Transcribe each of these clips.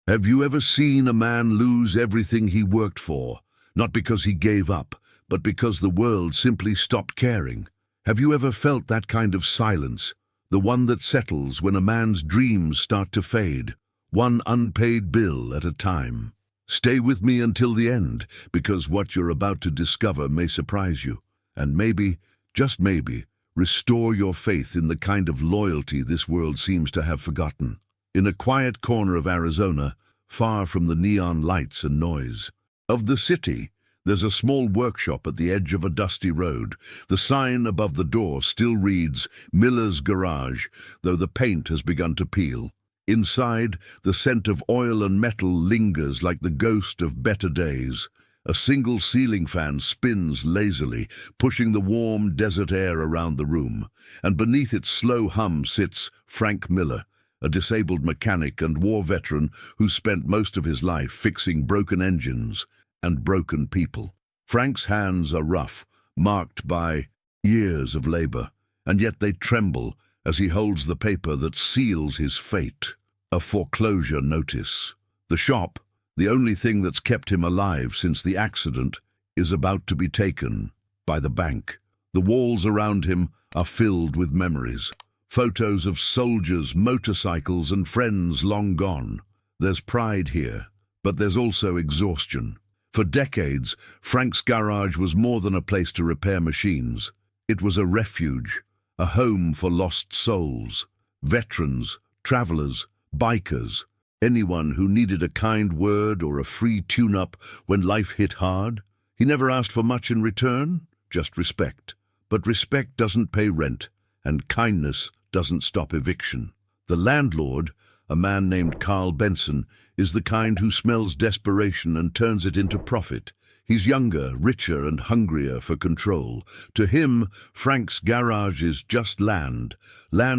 Have you ever seen a man lose everything he worked for, not because he gave up, but because the world simply stopped caring? Have you ever felt that kind of silence, the one that settles when a man's dreams start to fade, one unpaid bill at a time? Stay with me until the end, because what you're about to discover may surprise you, and maybe, just maybe, restore your faith in the kind of loyalty this world seems to have forgotten. In a quiet corner of Arizona, far from the neon lights and noise of the city, there's a small workshop at the edge of a dusty road. The sign above the door still reads, "Miller's Garage," though the paint has begun to peel. Inside, the scent of oil and metal lingers like the ghost of better days. A single ceiling fan spins lazily, pushing the warm desert air around the room, and beneath its slow hum sits Frank Miller, a disabled mechanic and war veteran who spent most of his life fixing broken engines and broken people. Frank's hands are rough, marked by years of labor, and yet they tremble as he holds the paper that seals his fate, a foreclosure notice. The shop, the only thing that's kept him alive since the accident, is about to be taken by the bank. The walls around him are filled with memories. Photos of soldiers, motorcycles, and friends long gone. There's pride here, but there's also exhaustion. For decades, Frank's garage was more than a place to repair machines. It was a refuge, a home for lost souls, veterans, travelers, bikers, anyone who needed a kind word or a free tune-up when life hit hard. He never asked for much in return, just respect. But respect doesn't pay rent, and kindness doesn't stop eviction. The landlord, a man named Carl Benson, is the kind who smells desperation and turns it into profit. He's younger, richer, and hungrier for control. To him, Frank's garage is just land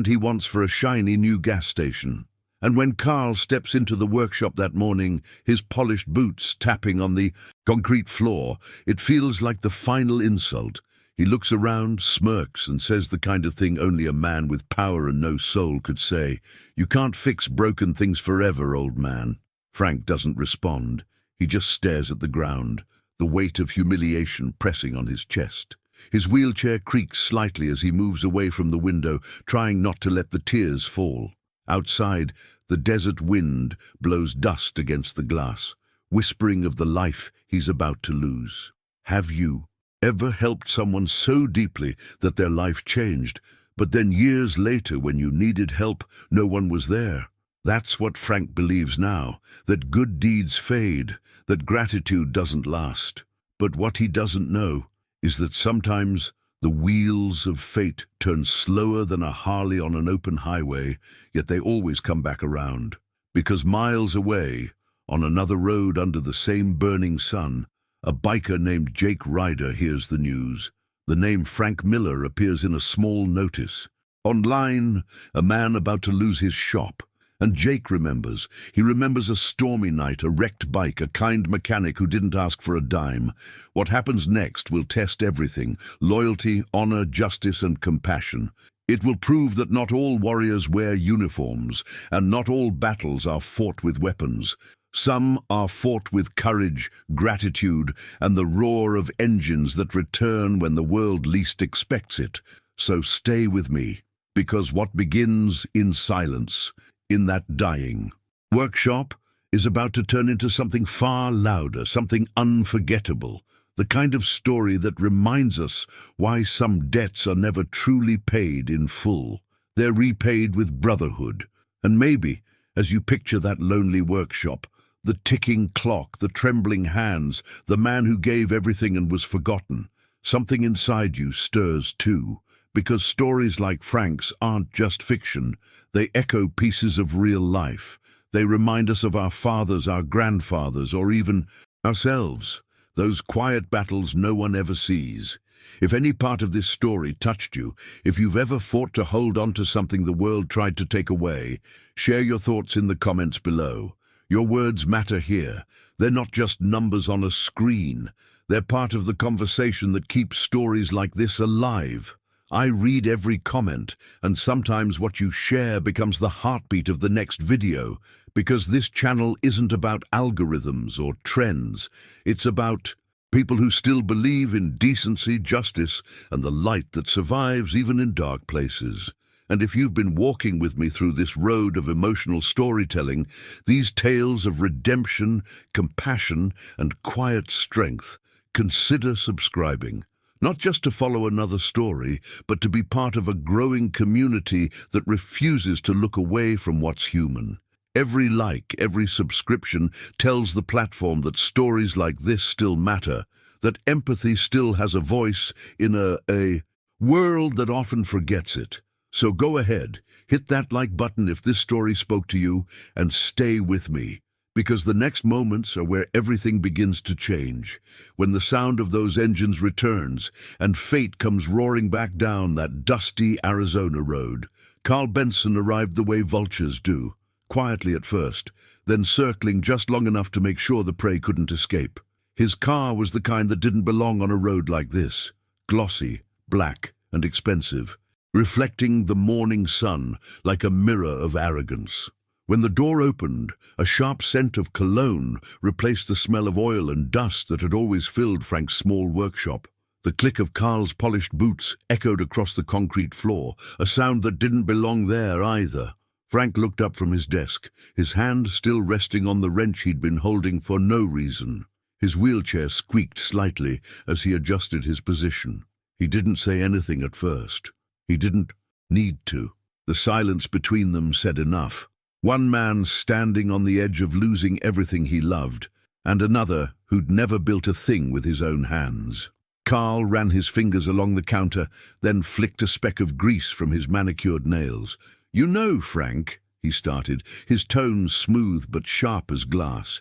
he wants for a shiny new gas station. And when Carl steps into the workshop that morning, his polished boots tapping on the concrete floor, it feels like the final insult. He looks around, smirks, and says the kind of thing only a man with power and no soul could say. "You can't fix broken things forever, old man." Frank doesn't respond. He just stares at the ground, the weight of humiliation pressing on his chest. His wheelchair creaks slightly as he moves away from the window, trying not to let the tears fall. Outside, the desert wind blows dust against the glass, whispering of the life he's about to lose. Have you ever helped someone so deeply that their life changed, but then years later when you needed help, no one was there? That's what Frank believes now, that good deeds fade, that gratitude doesn't last. But what he doesn't know is that sometimes the wheels of fate turn slower than a Harley on an open highway, yet they always come back around. Because miles away, on another road under the same burning sun, a biker named Jake Ryder hears the news. The name Frank Miller appears in a small notice. Online, a man about to lose his shop. And Jake remembers. He remembers a stormy night, a wrecked bike, a kind mechanic who didn't ask for a dime. What happens next will test everything: loyalty, honor, justice, and compassion. It will prove that not all warriors wear uniforms, and not all battles are fought with weapons. Some are fought with courage, gratitude, and the roar of engines that return when the world least expects it. So stay with me, because what begins in silence, in that dying workshop, is about to turn into something far louder, something unforgettable, the kind of story that reminds us why some debts are never truly paid in full. They're repaid with brotherhood. And maybe, as you picture that lonely workshop, the ticking clock, the trembling hands, the man who gave everything and was forgotten, something inside you stirs too. Because stories like Frank's aren't just fiction, they echo pieces of real life. They remind us of our fathers, our grandfathers, or even ourselves, those quiet battles no one ever sees. If any part of this story touched you, if you've ever fought to hold on to something the world tried to take away, share your thoughts in the comments below. Your words matter here. They're not just numbers on a screen. They're part of the conversation that keeps stories like this alive. I read every comment, and sometimes what you share becomes the heartbeat of the next video, Because this channel isn't about algorithms or trends. It's about people who still believe in decency, justice, and the light that survives even in dark places. And if you've been walking with me through this road of emotional storytelling, these tales of redemption, compassion, and quiet strength, consider subscribing. Not just to follow another story, but to be part of a growing community that refuses to look away from what's human. Every like, every subscription tells the platform that stories like this still matter, that empathy still has a voice in a world that often forgets it. So go ahead, hit that like button if this story spoke to you, and stay with me. Because the next moments are where everything begins to change, when the sound of those engines returns and fate comes roaring back down that dusty Arizona road. Carl Benson arrived the way vultures do, quietly at first, then circling just long enough to make sure the prey couldn't escape. His car was the kind that didn't belong on a road like this, glossy, black, and expensive, reflecting the morning sun like a mirror of arrogance. When the door opened, a sharp scent of cologne replaced the smell of oil and dust that had always filled Frank's small workshop. The click of Carl's polished boots echoed across the concrete floor, a sound that didn't belong there either. Frank looked up from his desk, his hand still resting on the wrench he'd been holding for no reason. His wheelchair squeaked slightly as he adjusted his position. He didn't say anything at first. He didn't need to. The silence between them said enough. One man standing on the edge of losing everything he loved, and another who'd never built a thing with his own hands. Carl ran his fingers along the counter, then flicked a speck of grease from his manicured nails. "You know, Frank," he started, his tone smooth but sharp as glass,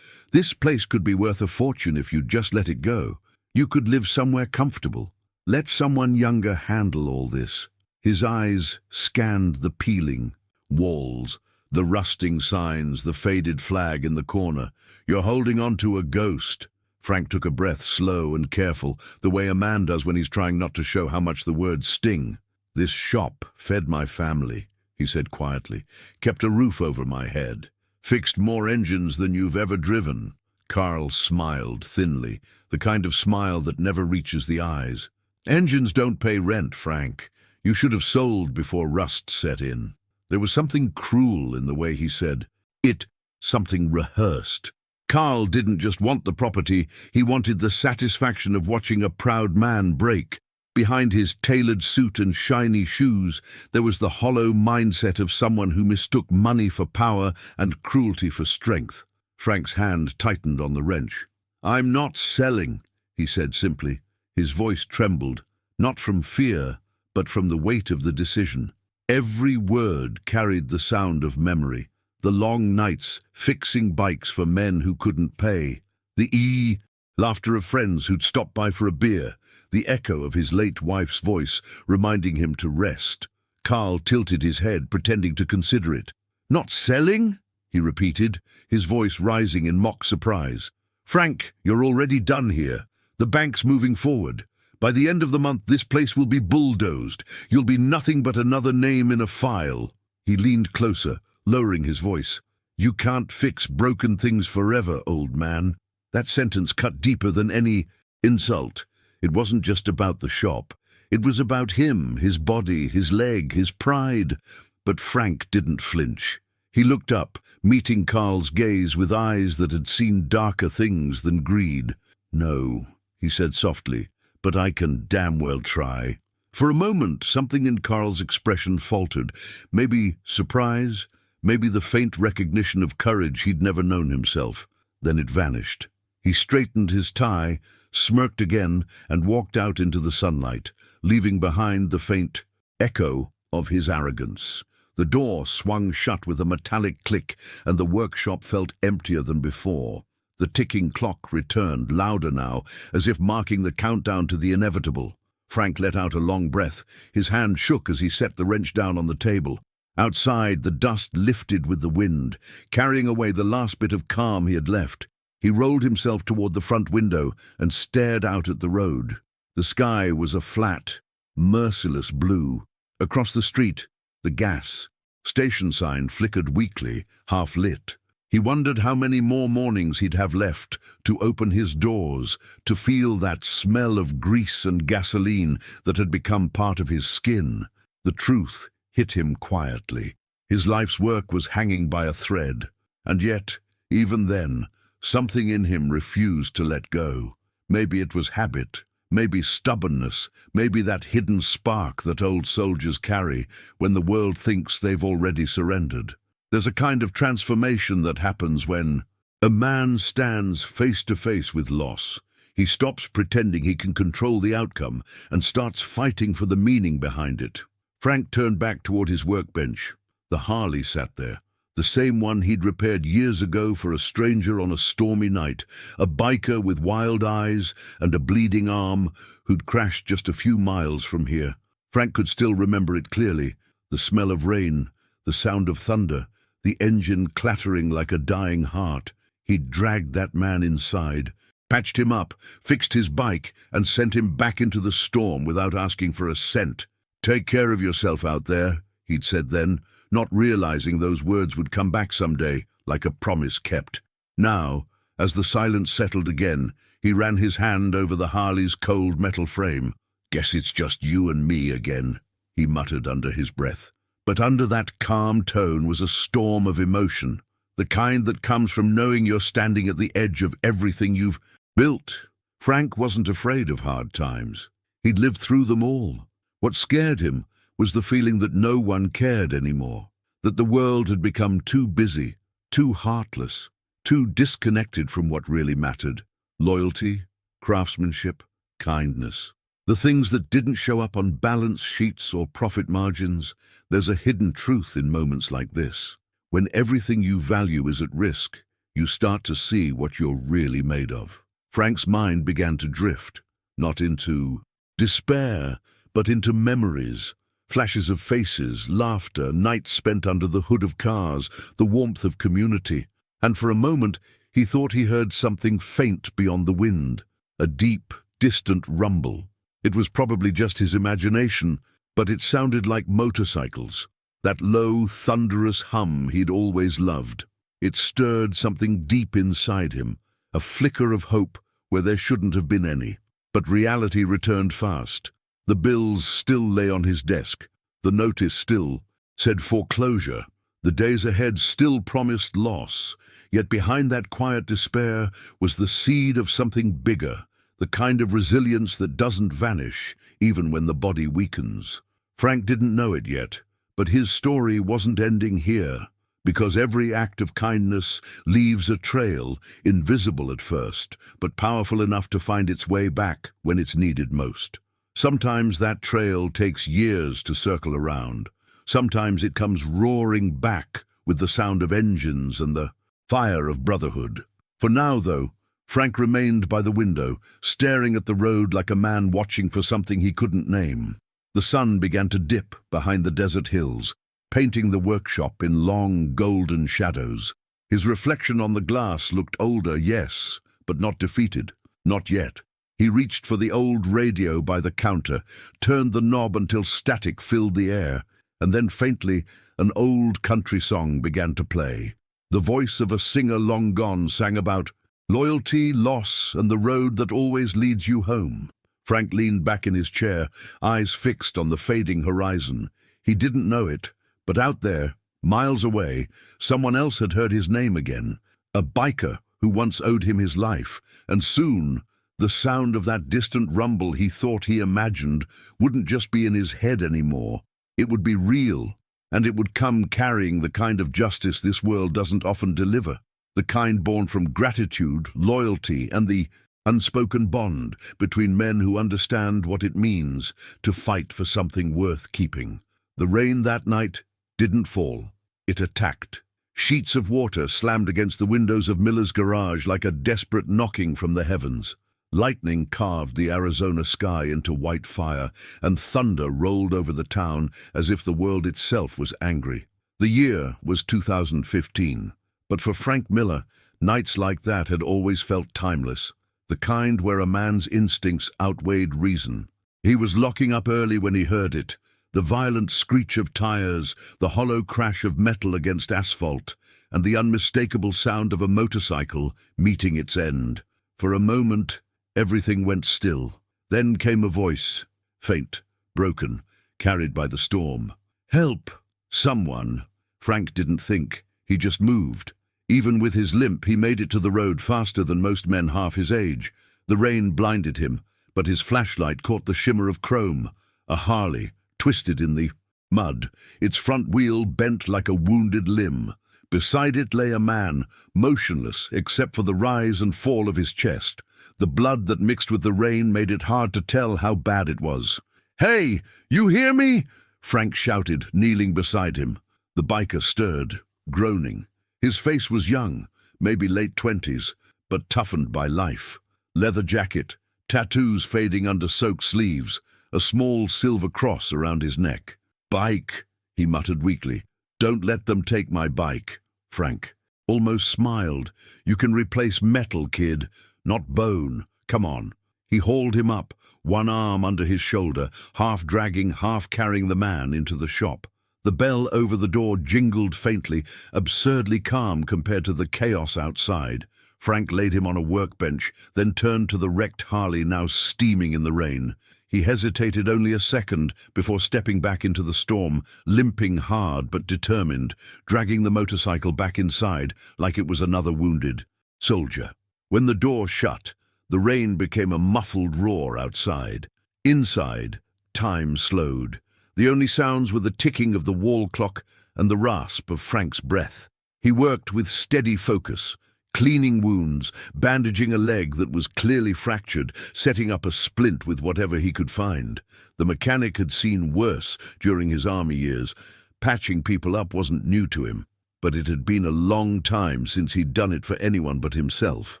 "this place could be worth a fortune if you'd just let it go. You could live somewhere comfortable. Let someone younger handle all this." His eyes scanned the peeling walls, the rusting signs, the faded flag in the corner. "You're holding on to a ghost." Frank took a breath, slow and careful, the way a man does when he's trying not to show how much the words sting. "This shop fed my family," he said quietly, "kept a roof over my head, fixed more engines than you've ever driven." Carl smiled thinly, the kind of smile that never reaches the eyes. "Engines don't pay rent, Frank. You should have sold before rust set in." There was something cruel in the way he said it, something rehearsed. Carl didn't just want the property, he wanted the satisfaction of watching a proud man break. Behind his tailored suit and shiny shoes, there was the hollow mindset of someone who mistook money for power and cruelty for strength. Frank's hand tightened on the wrench. "I'm not selling," he said simply. His voice trembled, not from fear, but from the weight of the decision. Every word carried the sound of memory. The long nights fixing bikes for men who couldn't pay. The laughter of friends who'd stop by for a beer. The echo of his late wife's voice reminding him to rest. Carl tilted his head, pretending to consider it. "Not selling?" he repeated, his voice rising in mock surprise. "Frank, you're already done here. The bank's moving forward. By the end of the month, this place will be bulldozed. You'll be nothing but another name in a file." He leaned closer, lowering his voice. "You can't fix broken things forever, old man." That sentence cut deeper than any insult. It wasn't just about the shop. It was about him, his body, his leg, his pride. But Frank didn't flinch. He looked up, meeting Carl's gaze with eyes that had seen darker things than greed. "No," he said softly, "but I can damn well try." For a moment, something in Carl's expression faltered. Maybe surprise, maybe the faint recognition of courage he'd never known himself. Then it vanished. He straightened his tie, smirked again, and walked out into the sunlight, leaving behind the faint echo of his arrogance. The door swung shut with a metallic click, and the workshop felt emptier than before. The ticking clock returned, louder now, as if marking the countdown to the inevitable. Frank let out a long breath. His hand shook as he set the wrench down on the table. Outside, the dust lifted with the wind, carrying away the last bit of calm he had left. He rolled himself toward the front window and stared out at the road. The sky was a flat, merciless blue. Across the street, the gas station sign flickered weakly, half lit. He wondered how many more mornings he'd have left to open his doors, to feel that smell of grease and gasoline that had become part of his skin. The truth hit him quietly. His life's work was hanging by a thread, and yet, even then, something in him refused to let go. Maybe it was habit, maybe stubbornness, maybe that hidden spark that old soldiers carry when the world thinks they've already surrendered. There's a kind of transformation that happens when a man stands face to face with loss. He stops pretending he can control the outcome and starts fighting for the meaning behind it. Frank turned back toward his workbench. The Harley sat there, the same one he'd repaired years ago for a stranger on a stormy night, a biker with wild eyes and a bleeding arm who'd crashed just a few miles from here. Frank could still remember it clearly, the smell of rain, the sound of thunder, the engine clattering like a dying heart. He'd dragged that man inside, patched him up, fixed his bike, and sent him back into the storm without asking for a cent. "Take care of yourself out there," he'd said then, not realizing those words would come back someday, like a promise kept. Now, as the silence settled again, he ran his hand over the Harley's cold metal frame. "Guess it's just you and me again," he muttered under his breath. But under that calm tone was a storm of emotion, the kind that comes from knowing you're standing at the edge of everything you've built. Frank wasn't afraid of hard times. He'd lived through them all. What scared him was the feeling that no one cared anymore, that the world had become too busy, too heartless, too disconnected from what really mattered: loyalty, craftsmanship, kindness. The things that didn't show up on balance sheets or profit margins. There's a hidden truth in moments like this. When everything you value is at risk, you start to see what you're really made of. Frank's mind began to drift, not into despair, but into memories, flashes of faces, laughter, nights spent under the hood of cars, the warmth of community. And for a moment, he thought he heard something faint beyond the wind, a deep, distant rumble. It was probably just his imagination, but it sounded like motorcycles, that low, thunderous hum he'd always loved. It stirred something deep inside him, a flicker of hope where there shouldn't have been any. But reality returned fast. The bills still lay on his desk. The notice still said foreclosure. The days ahead still promised loss. Yet behind that quiet despair was the seed of something bigger, the kind of resilience that doesn't vanish, even when the body weakens. Frank didn't know it yet, but his story wasn't ending here, because every act of kindness leaves a trail, invisible at first, but powerful enough to find its way back when it's needed most. Sometimes that trail takes years to circle around. Sometimes it comes roaring back with the sound of engines and the fire of brotherhood. For now, though, Frank remained by the window, staring at the road like a man watching for something he couldn't name. The sun began to dip behind the desert hills, painting the workshop in long, golden shadows. His reflection on the glass looked older, yes, but not defeated. Not yet. He reached for the old radio by the counter, turned the knob until static filled the air, and then faintly an old country song began to play. The voice of a singer long gone sang about loyalty, loss, and the road that always leads you home. Frank leaned back in his chair, eyes fixed on the fading horizon. He didn't know it, but out there, miles away, someone else had heard his name again. A biker who once owed him his life, and soon the sound of that distant rumble he thought he imagined wouldn't just be in his head anymore. It would be real, and it would come carrying the kind of justice this world doesn't often deliver, the kind born from gratitude, loyalty, and the unspoken bond between men who understand what it means to fight for something worth keeping. The rain that night didn't fall. It attacked. Sheets of water slammed against the windows of Miller's garage like a desperate knocking from the heavens. Lightning carved the Arizona sky into white fire, and thunder rolled over the town as if the world itself was angry. The year was 2015, but for Frank Miller, nights like that had always felt timeless, the kind where a man's instincts outweighed reason. He was locking up early when he heard it, the violent screech of tires, the hollow crash of metal against asphalt, and the unmistakable sound of a motorcycle meeting its end. For a moment, everything went still. Then came a voice, faint, broken, carried by the storm. "Help! Someone!" Frank didn't think. He just moved. Even with his limp, he made it to the road faster than most men half his age. The rain blinded him, but his flashlight caught the shimmer of chrome. A Harley, twisted in the mud, its front wheel bent like a wounded limb. Beside it lay a man, motionless except for the rise and fall of his chest. The blood that mixed with the rain made it hard to tell how bad it was. "Hey, you hear me?" Frank shouted, kneeling beside him. The biker stirred, groaning. His face was young, maybe late 20s, but toughened by life. Leather jacket, tattoos fading under soaked sleeves, a small silver cross around his neck. "Bike," he muttered weakly. "Don't let them take my bike." Frank almost smiled. "You can replace metal, kid, not bone. Come on." He hauled him up, one arm under his shoulder, half dragging, half carrying the man into the shop. The bell over the door jingled faintly, absurdly calm compared to the chaos outside. Frank laid him on a workbench, then turned to the wrecked Harley now steaming in the rain. He hesitated only a second before stepping back into the storm, limping hard but determined, dragging the motorcycle back inside like it was another wounded soldier. When the door shut, the rain became a muffled roar outside. Inside, time slowed. The only sounds were the ticking of the wall clock and the rasp of Frank's breath. He worked with steady focus, cleaning wounds, bandaging a leg that was clearly fractured, setting up a splint with whatever he could find. The mechanic had seen worse during his army years. Patching people up wasn't new to him, but it had been a long time since he'd done it for anyone but himself.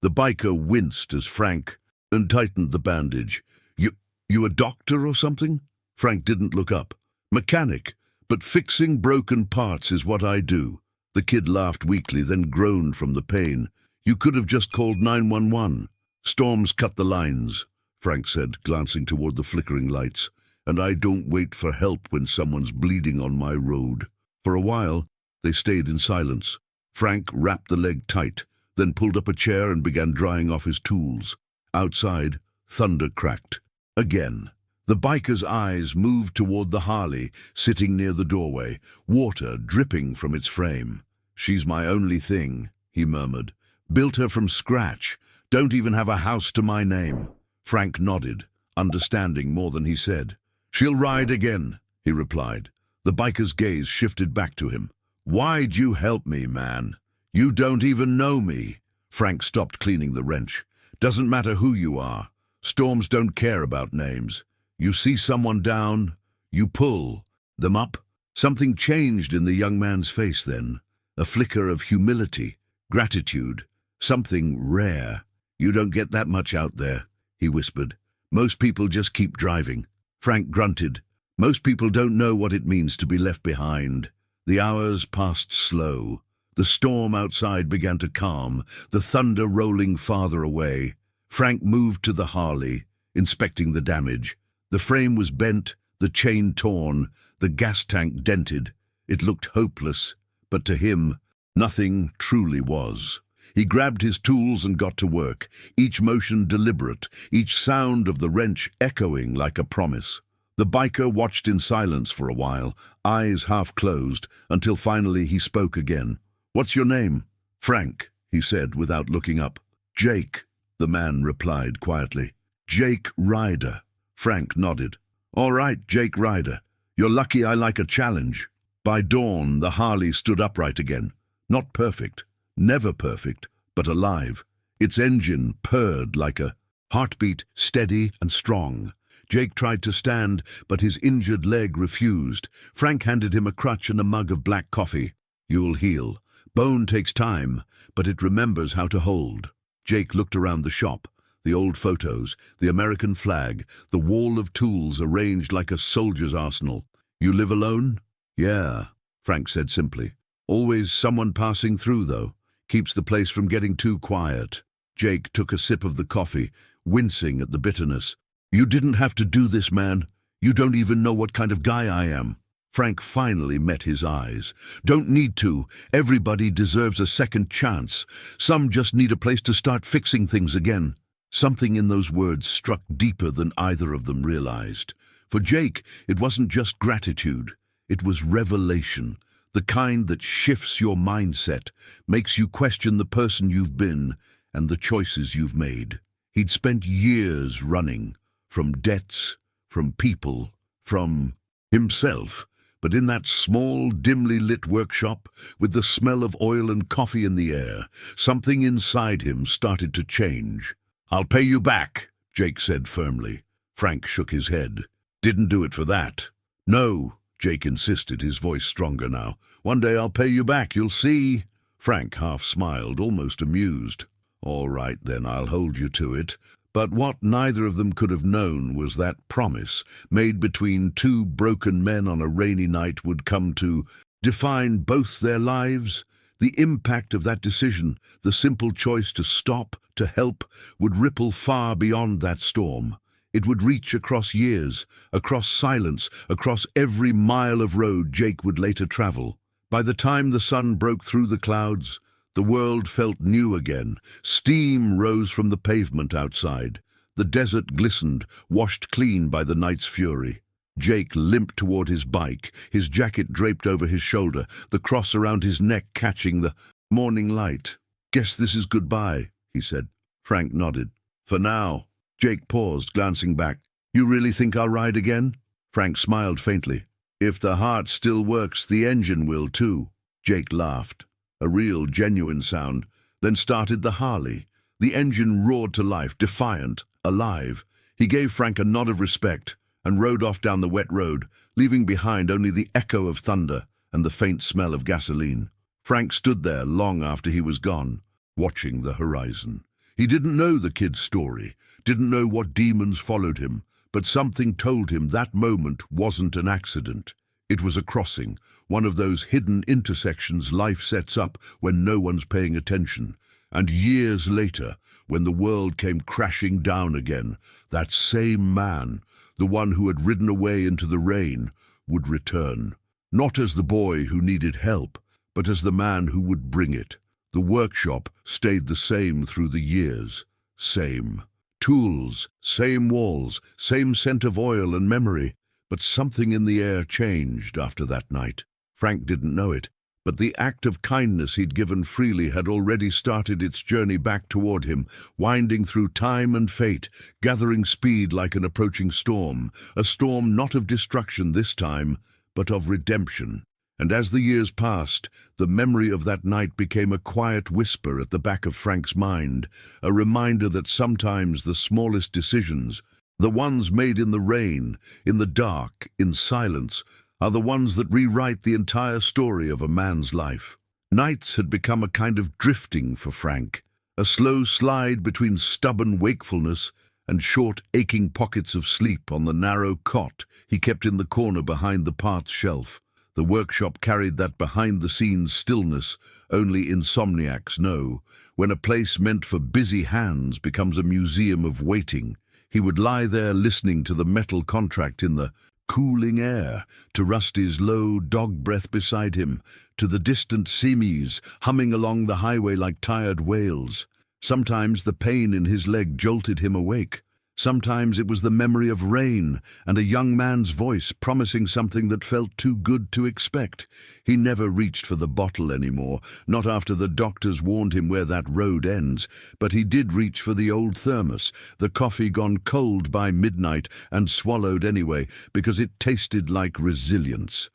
The biker winced as Frank untightened the bandage. You a doctor or something?" Frank didn't look up. "Mechanic, but fixing broken parts is what I do." The kid laughed weakly, then groaned from the pain. "You could have just called 911. Storms cut the lines," Frank said, glancing toward the flickering lights. "And I don't wait for help when someone's bleeding on my road." For a while, they stayed in silence. Frank wrapped the leg tight, then pulled up a chair and began drying off his tools. Outside, thunder cracked. Again. The biker's eyes moved toward the Harley, sitting near the doorway, water dripping from its frame. "She's my only thing," he murmured. "Built her from scratch. Don't even have a house to my name." Frank nodded, understanding more than he said. "She'll ride again," he replied. The biker's gaze shifted back to him. "Why'd you help me, man? You don't even know me." Frank stopped cleaning the wrench. "Doesn't matter who you are. Storms don't care about names. You see someone down, you pull them up." Something changed in the young man's face then. A flicker of humility, gratitude, something rare. "You don't get that much out there," he whispered. "Most people just keep driving." Frank grunted. "Most people don't know what it means to be left behind." The hours passed slow. The storm outside began to calm, the thunder rolling farther away. Frank moved to the Harley, inspecting the damage. The frame was bent, the chain torn, the gas tank dented. It looked hopeless, but to him, nothing truly was. He grabbed his tools and got to work, each motion deliberate, each sound of the wrench echoing like a promise. The biker watched in silence for a while, eyes half closed, until finally he spoke again. "What's your name?" "Frank," he said without looking up. "Jake," the man replied quietly. "Jake Ryder." Frank nodded. "All right, Jake Ryder. You're lucky I like a challenge." By dawn, the Harley stood upright again. Not perfect, never perfect, but alive. Its engine purred like a heartbeat, steady and strong. Jake tried to stand, but his injured leg refused. Frank handed him a crutch and a mug of black coffee. "You'll heal. Bone takes time, but it remembers how to hold." Jake looked around the shop. The old photos, the American flag, the wall of tools arranged like a soldier's arsenal. "You live alone?" "Yeah," Frank said simply. "Always someone passing through, though. Keeps the place from getting too quiet." Jake took a sip of the coffee, wincing at the bitterness. "You didn't have to do this, man. You don't even know what kind of guy I am." Frank finally met his eyes. Don't need to. Everybody deserves a second chance. Some just need a place to start fixing things again. Something in those words struck deeper than either of them realized. For Jake, it wasn't just gratitude. It was revelation. The kind that shifts your mindset, makes you question the person you've been and the choices you've made. He'd spent years running, from debts, from people, from himself. But in that small, dimly lit workshop, with the smell of oil and coffee in the air, something inside him started to change. "I'll pay you back," Jake said firmly. Frank shook his head. "Didn't do it for that." "No," Jake insisted, his voice stronger now. "One day I'll pay you back, you'll see." Frank half smiled, almost amused. "All right, then, I'll hold you to it." But what neither of them could have known was that promise, made between two broken men on a rainy night, would come to define both their lives. The impact of that decision, the simple choice to stop, to help, would ripple far beyond that storm. It would reach across years, across silence, across every mile of road Jake would later travel. By the time the sun broke through the clouds, the world felt new again. Steam rose from the pavement outside. The desert glistened, washed clean by the night's fury. Jake limped toward his bike, his jacket draped over his shoulder, the cross around his neck catching the morning light. "Guess this is goodbye," he said. Frank nodded. "For now." Jake paused, glancing back. "You really think I'll ride again?" Frank smiled faintly. "If the heart still works, the engine will too." Jake laughed. A real, genuine sound, then started the Harley. The engine roared to life, defiant, alive. He gave Frank a nod of respect and rode off down the wet road, leaving behind only the echo of thunder and the faint smell of gasoline. Frank stood there long after he was gone, watching the horizon. He didn't know the kid's story, didn't know what demons followed him, but something told him that moment wasn't an accident. It was a crossing, one of those hidden intersections life sets up when no one's paying attention. And years later, when the world came crashing down again, that same man, the one who had ridden away into the rain, would return. Not as the boy who needed help, but as the man who would bring it. The workshop stayed the same through the years. Same. Tools, same walls, same scent of oil and memory. But something in the air changed after that night. Frank didn't know it, but the act of kindness he'd given freely had already started its journey back toward him, winding through time and fate, gathering speed like an approaching storm, a storm not of destruction this time, but of redemption. And as the years passed, the memory of that night became a quiet whisper at the back of Frank's mind, a reminder that sometimes the smallest decisions, the ones made in the rain, in the dark, in silence, are the ones that rewrite the entire story of a man's life. Nights had become a kind of drifting for Frank, a slow slide between stubborn wakefulness and short, aching pockets of sleep on the narrow cot he kept in the corner behind the parts shelf. The workshop carried that behind-the-scenes stillness only insomniacs know, when a place meant for busy hands becomes a museum of waiting. He would lie there listening to the metal contract in the cooling air, to Rusty's low dog breath beside him, to the distant semis humming along the highway like tired whales. Sometimes the pain in his leg jolted him awake. Sometimes it was the memory of rain and a young man's voice promising something that felt too good to expect. He never reached for the bottle anymore, not after the doctors warned him where that road ends, but he did reach for the old thermos, the coffee gone cold by midnight and swallowed anyway, because it tasted like resilience.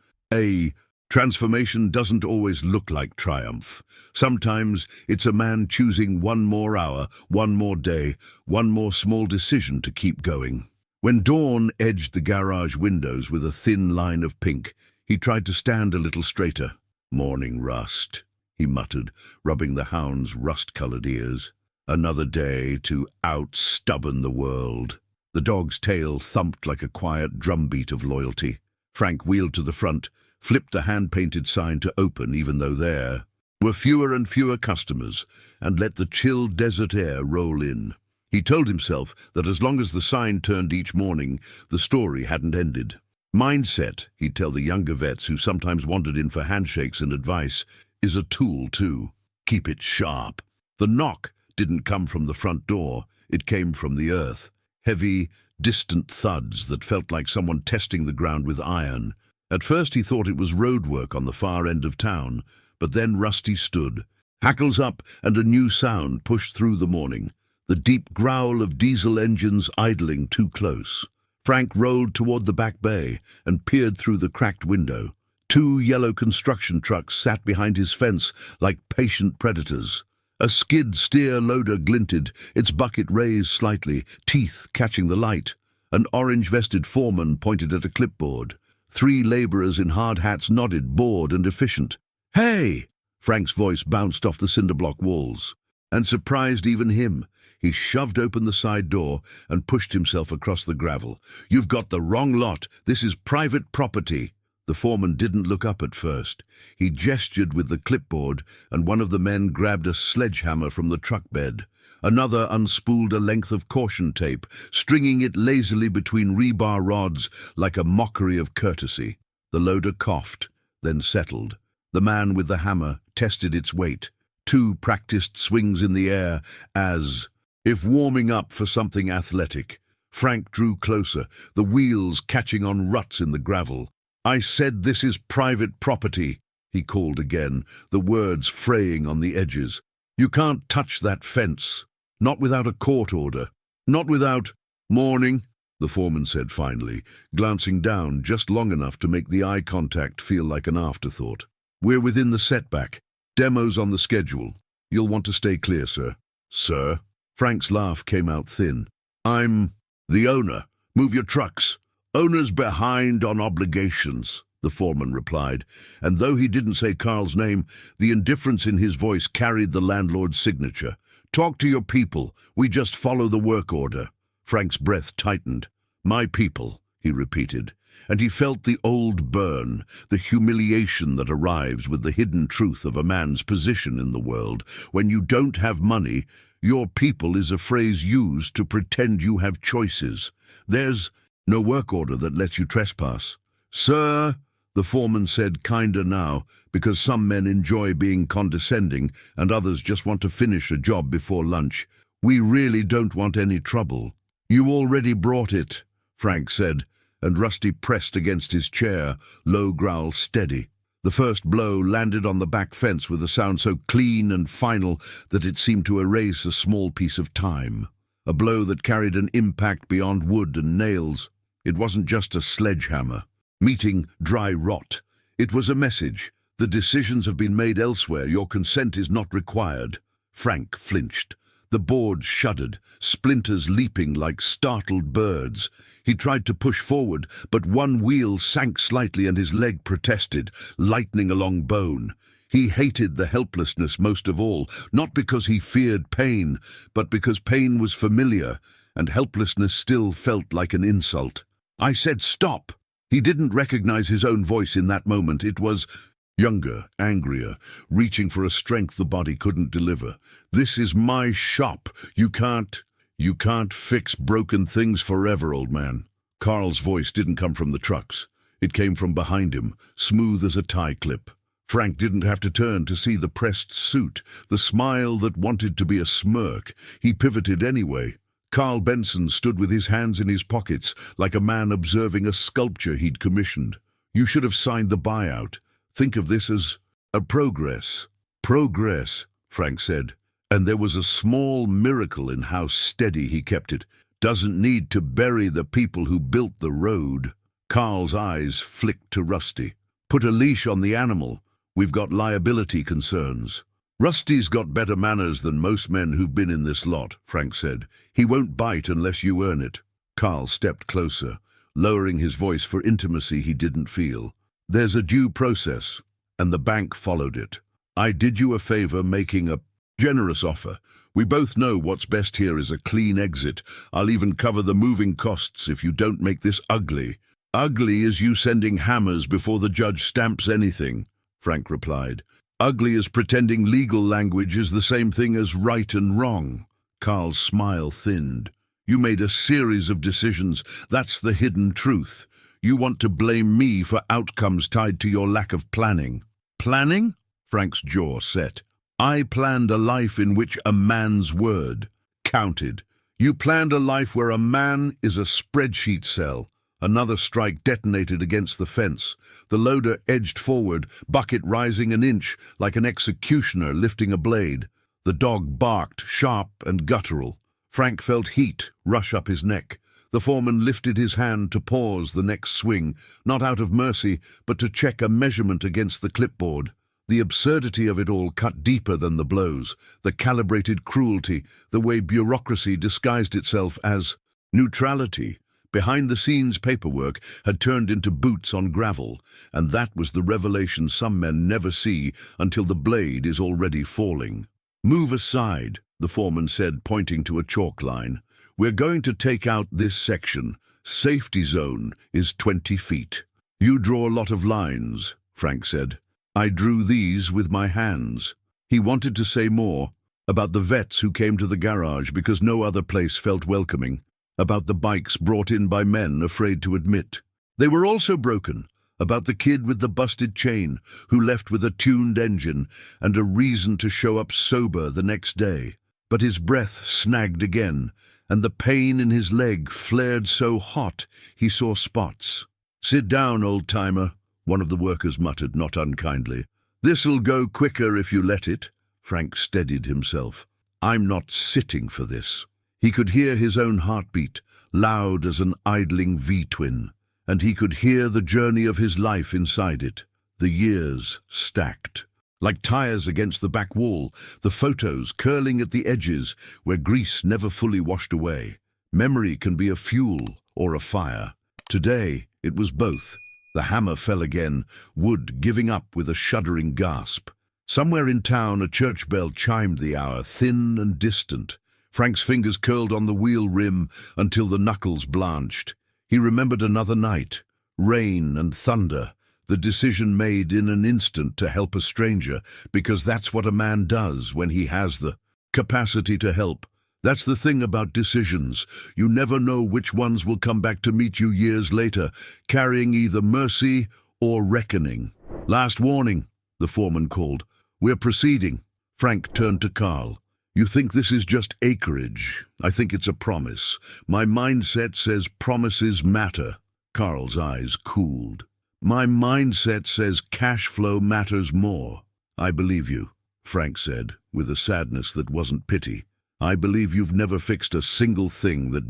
Transformation doesn't always look like triumph. Sometimes it's a man choosing one more hour, one more day, one more small decision to keep going. When dawn edged the garage windows with a thin line of pink, he tried to stand a little straighter. "Morning rust," he muttered, rubbing the hound's rust-colored ears. "Another day to out-stubborn the world." The dog's tail thumped like a quiet drumbeat of loyalty. Frank wheeled to the front, flipped the hand-painted sign to open even though there were fewer and fewer customers, and let the chill desert air roll in. He told himself that as long as the sign turned each morning, the story hadn't ended. Mindset, he'd tell the younger vets who sometimes wandered in for handshakes and advice, is a tool too. Keep it sharp. The knock didn't come from the front door, it came from the earth. Heavy, distant thuds that felt like someone testing the ground with iron. At first he thought it was roadwork on the far end of town, but then Rusty stood. Hackles up and a new sound pushed through the morning. The deep growl of diesel engines idling too close. Frank rolled toward the back bay and peered through the cracked window. 2 yellow construction trucks sat behind his fence like patient predators. A skid steer loader glinted, its bucket raised slightly, teeth catching the light. An orange-vested foreman pointed at a clipboard. 3 laborers in hard hats nodded, bored and efficient. "Hey!" Frank's voice bounced off the cinder-block walls, and surprised even him. He shoved open the side door and pushed himself across the gravel. "You've got the wrong lot. This is private property." The foreman didn't look up at first. He gestured with the clipboard, and one of the men grabbed a sledgehammer from the truck bed. Another unspooled a length of caution tape, stringing it lazily between rebar rods like a mockery of courtesy. The loader coughed, then settled. The man with the hammer tested its weight. 2 practiced swings in the air as if warming up for something athletic. Frank drew closer, the wheels catching on ruts in the gravel. "I said this is private property," he called again, the words fraying on the edges. "You can't touch that fence. Not without a court order. Not without—" "Morning," the foreman said finally, glancing down just long enough to make the eye contact feel like an afterthought. "We're within the setback. Demo's on the schedule. You'll want to stay clear, sir." "Sir?" Frank's laugh came out thin. "I'm the owner. Move your trucks." "Owner's behind on obligations," the foreman replied, and though he didn't say Carl's name, the indifference in his voice carried the landlord's signature. "Talk to your people. We just follow the work order." Frank's breath tightened. "My people," he repeated, and he felt the old burn, the humiliation that arrives with the hidden truth of a man's position in the world. When you don't have money, your people is a phrase used to pretend you have choices. There's no work order that lets you trespass. "Sir," the foreman said kinder now, because some men enjoy being condescending and others just want to finish a job before lunch, "we really don't want any trouble." "You already brought it," Frank said, and Rusty pressed against his chair, low growl steady. The first blow landed on the back fence with a sound so clean and final that it seemed to erase a small piece of time. A blow that carried an impact beyond wood and nails. It wasn't just a sledgehammer, meeting dry rot. It was a message. "The decisions have been made elsewhere. Your consent is not required." Frank flinched. The board shuddered, splinters leaping like startled birds. He tried to push forward, but one wheel sank slightly and his leg protested, lightening along bone. He hated the helplessness most of all, not because he feared pain, but because pain was familiar, and helplessness still felt like an insult. "I said stop!" He didn't recognize his own voice in that moment. It was younger, angrier, reaching for a strength the body couldn't deliver. "This is my shop. You can't fix broken things forever, old man." Carl's voice didn't come from the trucks. It came from behind him, smooth as a tie clip. Frank didn't have to turn to see the pressed suit, the smile that wanted to be a smirk. He pivoted anyway. Carl Benson stood with his hands in his pockets, like a man observing a sculpture he'd commissioned. "You should have signed the buyout. Think of this as a progress." "Progress," Frank said, and there was a small miracle in how steady he kept it. "Doesn't need to bury the people who built the road." Carl's eyes flicked to Rusty. "Put a leash on the animal. We've got liability concerns." "Rusty's got better manners than most men who've been in this lot," Frank said. "He won't bite unless you earn it." Carl stepped closer, lowering his voice for intimacy he didn't feel. "There's a due process, and the bank followed it. I did you a favor making a generous offer. We both know what's best here is a clean exit. I'll even cover the moving costs if you don't make this ugly." "Ugly as you sending hammers before the judge stamps anything," Frank replied. "Ugly as pretending legal language is the same thing as right and wrong." Carl's smile thinned. "You made a series of decisions. That's the hidden truth. You want to blame me for outcomes tied to your lack of planning. Planning? Frank's jaw set. I planned a life in which a man's word counted. You planned a life where a man is a spreadsheet cell. Another strike detonated against the fence. The loader edged forward, bucket rising an inch like an executioner lifting a blade. The dog barked, sharp and guttural. Frank felt heat rush up his neck. The foreman lifted his hand to pause the next swing, not out of mercy, but to check a measurement against the clipboard. The absurdity of it all cut deeper than the blows, the calibrated cruelty, the way bureaucracy disguised itself as neutrality. Behind-the-scenes paperwork had turned into boots on gravel, and that was the revelation some men never see until the blade is already falling. Move aside, the foreman said, pointing to a chalk line. We're going to take out this section. Safety zone is 20 feet. You draw a lot of lines, Frank said. I drew these with my hands. He wanted to say more, about the vets who came to the garage because no other place felt welcoming, about the bikes brought in by men afraid to admit. They were also broken, about the kid with the busted chain who left with a tuned engine and a reason to show up sober the next day. But his breath snagged again, and the pain in his leg flared so hot he saw spots. Sit down, old-timer, one of the workers muttered, not unkindly. This'll go quicker if you let it. Frank steadied himself. I'm not sitting for this. He could hear his own heartbeat, loud as an idling V-twin, and he could hear the journey of his life inside it, the years stacked. Like tires against the back wall, the photos curling at the edges where grease never fully washed away. Memory can be a fuel or a fire. Today, it was both. The hammer fell again, wood giving up with a shuddering gasp. Somewhere in town, a church bell chimed the hour, thin and distant. Frank's fingers curled on the wheel rim until the knuckles blanched. He remembered another night, rain and thunder, the decision made in an instant to help a stranger, because that's what a man does when he has the capacity to help. That's the thing about decisions. You never know which ones will come back to meet you years later, carrying either mercy or reckoning. Last warning, the foreman called. We're proceeding. Frank turned to Carl. You think this is just acreage. I think it's a promise. My mindset says promises matter. Carl's eyes cooled. My mindset says cash flow matters more. I believe you, Frank said, with a sadness that wasn't pity. I believe you've never fixed a single thing that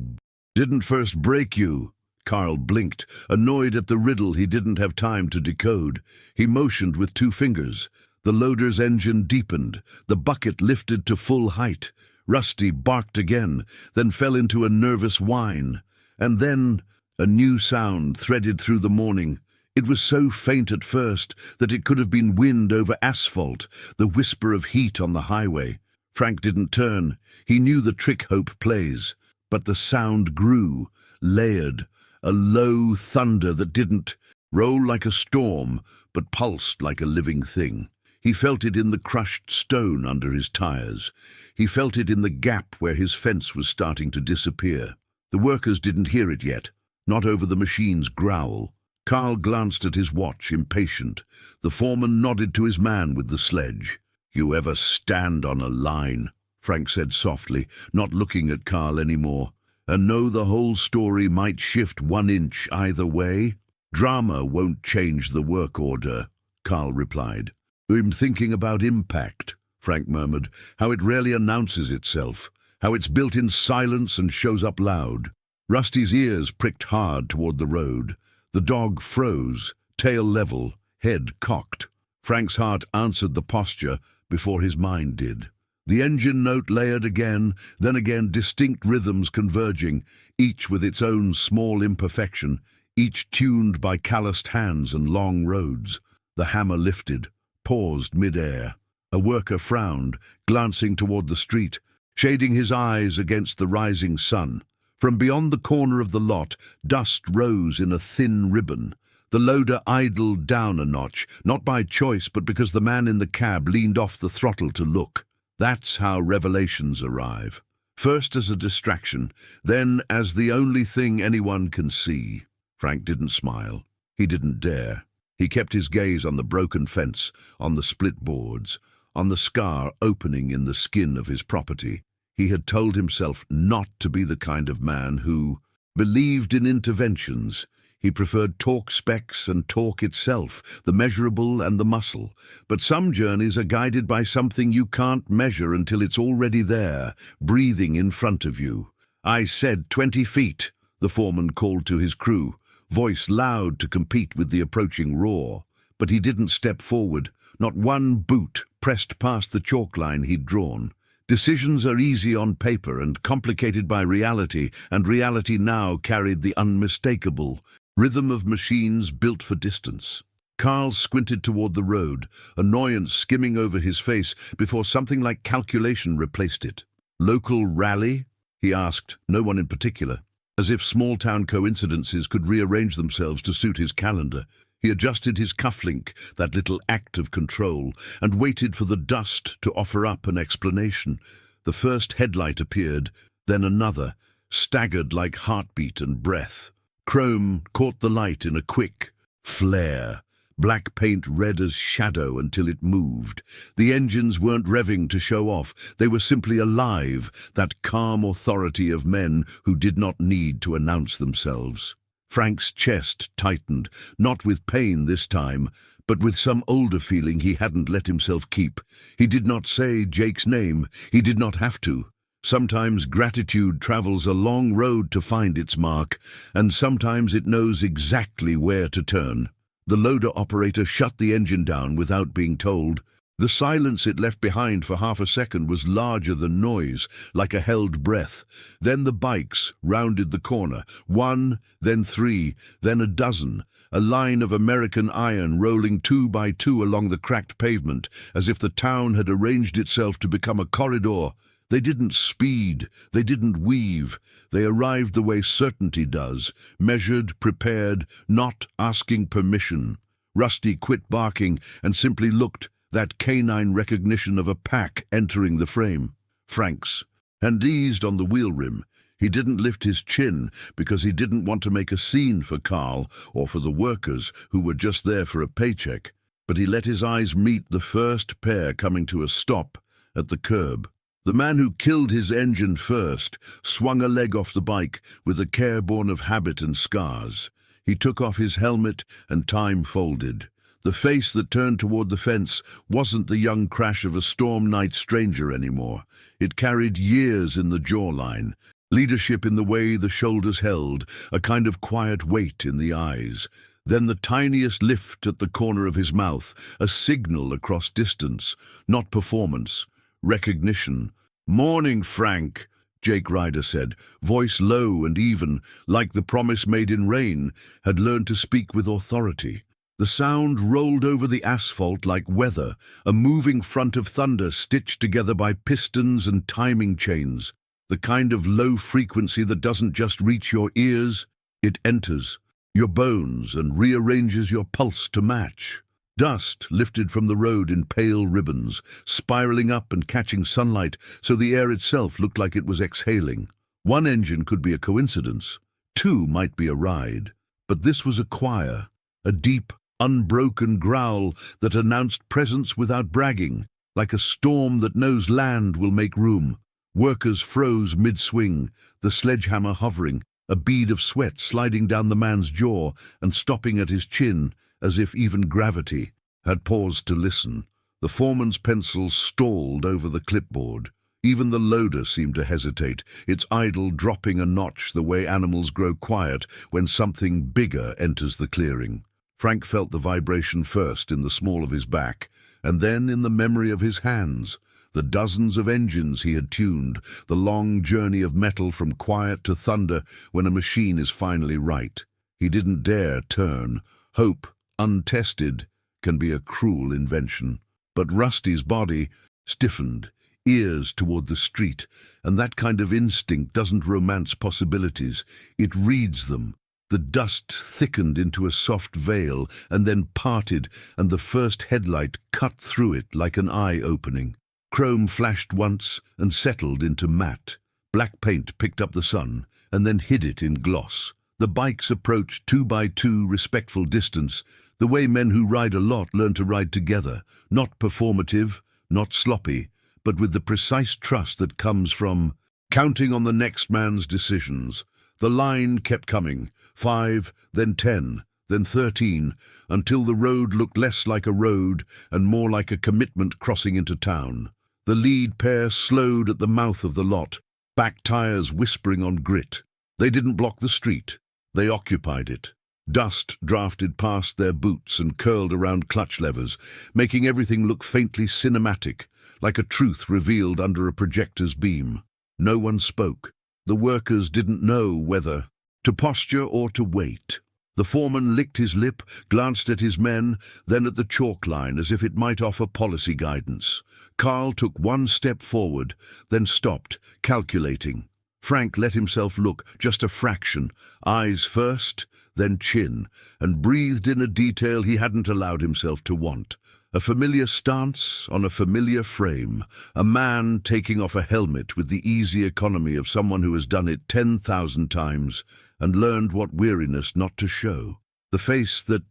didn't first break you. Carl blinked, annoyed at the riddle he didn't have time to decode. He motioned with 2 fingers. The loader's engine deepened. The bucket lifted to full height. Rusty barked again, then fell into a nervous whine. And then a new sound threaded through the morning. It was so faint at first that it could have been wind over asphalt, the whisper of heat on the highway. Frank didn't turn. He knew the trick hope plays. But the sound grew, layered, a low thunder that didn't roll like a storm, but pulsed like a living thing. He felt it in the crushed stone under his tires. He felt it in the gap where his fence was starting to disappear. The workers didn't hear it yet, not over the machine's growl. Carl glanced at his watch, impatient. The foreman nodded to his man with the sledge. You ever stand on a line, Frank said softly, not looking at Carl anymore, and know the whole story might shift 1 inch either way? Drama won't change the work order, Carl replied. I'm thinking about impact, Frank murmured, how it rarely announces itself, how it's built in silence and shows up loud. Rusty's ears pricked hard toward the road. The dog froze, tail level, head cocked. Frank's heart answered the posture before his mind did. The engine note layered again, then again distinct rhythms converging, each with its own small imperfection, each tuned by calloused hands and long roads. The hammer lifted, paused mid-air. A worker frowned, glancing toward the street, shading his eyes against the rising sun. From beyond the corner of the lot, dust rose in a thin ribbon. The loader idled down a notch, not by choice but because the man in the cab leaned off the throttle to look. That's how revelations arrive. First as a distraction, then as the only thing anyone can see. Frank didn't smile. He didn't dare. He kept his gaze on the broken fence, on the split boards, on the scar opening in the skin of his property. He had told himself not to be the kind of man who believed in interventions. He preferred talk specs and talk itself, the measurable and the muscle. But some journeys are guided by something you can't measure until it's already there, breathing in front of you. "I said 20 feet, the foreman called to his crew, voice loud to compete with the approaching roar. But he didn't step forward. Not one boot pressed past the chalk line he'd drawn. Decisions are easy on paper and complicated by reality, and reality now carried the unmistakable rhythm of machines built for distance. Carl squinted toward the road, annoyance skimming over his face before something like calculation replaced it. "Local rally?" he asked, no one in particular, as if small-town coincidences could rearrange themselves to suit his calendar. He adjusted his cufflink, that little act of control, and waited for the dust to offer up an explanation. The first headlight appeared, then another, staggered like heartbeat and breath. Chrome caught the light in a quick flare. Black paint red as shadow until it moved. The engines weren't revving to show off. They were simply alive, that calm authority of men who did not need to announce themselves. Frank's chest tightened, not with pain this time, but with some older feeling he hadn't let himself keep. He did not say Jake's name. He did not have to. Sometimes gratitude travels a long road to find its mark, and sometimes it knows exactly where to turn. The loader operator shut the engine down without being told. The silence it left behind for half a second was larger than noise, like a held breath. Then the bikes rounded the corner. One, then three, then a dozen. A line of American iron rolling 2 by 2 along the cracked pavement, as if the town had arranged itself to become a corridor. They didn't speed, they didn't weave. They arrived the way certainty does, measured, prepared, not asking permission. Rusty quit barking and simply looked, that canine recognition of a pack entering the frame. Frank's, and eased on the wheel rim. He didn't lift his chin because he didn't want to make a scene for Carl or for the workers who were just there for a paycheck. But he let his eyes meet the first pair coming to a stop at the curb. The man who killed his engine first swung a leg off the bike with a care born of habit and scars. He took off his helmet and time folded. The face that turned toward the fence wasn't the young crash of a storm night stranger anymore. It carried years in the jawline, leadership in the way the shoulders held, a kind of quiet weight in the eyes. Then the tiniest lift at the corner of his mouth, a signal across distance, not performance, recognition. "Morning, Frank," Jake Ryder said, voice low and even, like the promise made in rain, had learned to speak with authority. The sound rolled over the asphalt like weather, a moving front of thunder stitched together by pistons and timing chains. The kind of low frequency that doesn't just reach your ears, it enters your bones and rearranges your pulse to match. Dust lifted from the road in pale ribbons, spiraling up and catching sunlight so the air itself looked like it was exhaling. One engine could be a coincidence. Two might be a ride. But this was a choir, a deep, unbroken growl that announced presence without bragging, like a storm that knows land will make room. Workers froze mid-swing, the sledgehammer hovering, a bead of sweat sliding down the man's jaw and stopping at his chin, as if even gravity had paused to listen. The foreman's pencil stalled over the clipboard. Even the loader seemed to hesitate, its idle dropping a notch the way animals grow quiet when something bigger enters the clearing. Frank felt the vibration first in the small of his back, and then in the memory of his hands. The dozens of engines he had tuned, the long journey of metal from quiet to thunder when a machine is finally right. He didn't dare turn. Hope, untested, can be a cruel invention. But Rusty's body stiffened, ears toward the street, and that kind of instinct doesn't romance possibilities, it reads them. The dust thickened into a soft veil and then parted, and the first headlight cut through it like an eye opening. Chrome flashed once and settled into matte. Black paint picked up the sun and then hid it in gloss. The bikes approached 2 by 2, respectful distance, the way men who ride a lot learn to ride together, not performative, not sloppy, but with the precise trust that comes from counting on the next man's decisions. The line kept coming, 5, then 10, then 13, until the road looked less like a road and more like a commitment crossing into town. The lead pair slowed at the mouth of the lot, back tires whispering on grit. They didn't block the street. They occupied it. Dust drafted past their boots and curled around clutch levers, making everything look faintly cinematic, like a truth revealed under a projector's beam. No one spoke. The workers didn't know whether to posture or to wait. The foreman licked his lip, glanced at his men, then at the chalk line as if it might offer policy guidance. Carl took one step forward, then stopped, calculating. Frank let himself look, just a fraction, eyes first, then chin, and breathed in a detail he hadn't allowed himself to want. A familiar stance on a familiar frame, a man taking off a helmet with the easy economy of someone who has done it 10,000 times and learned what weariness not to show. The face that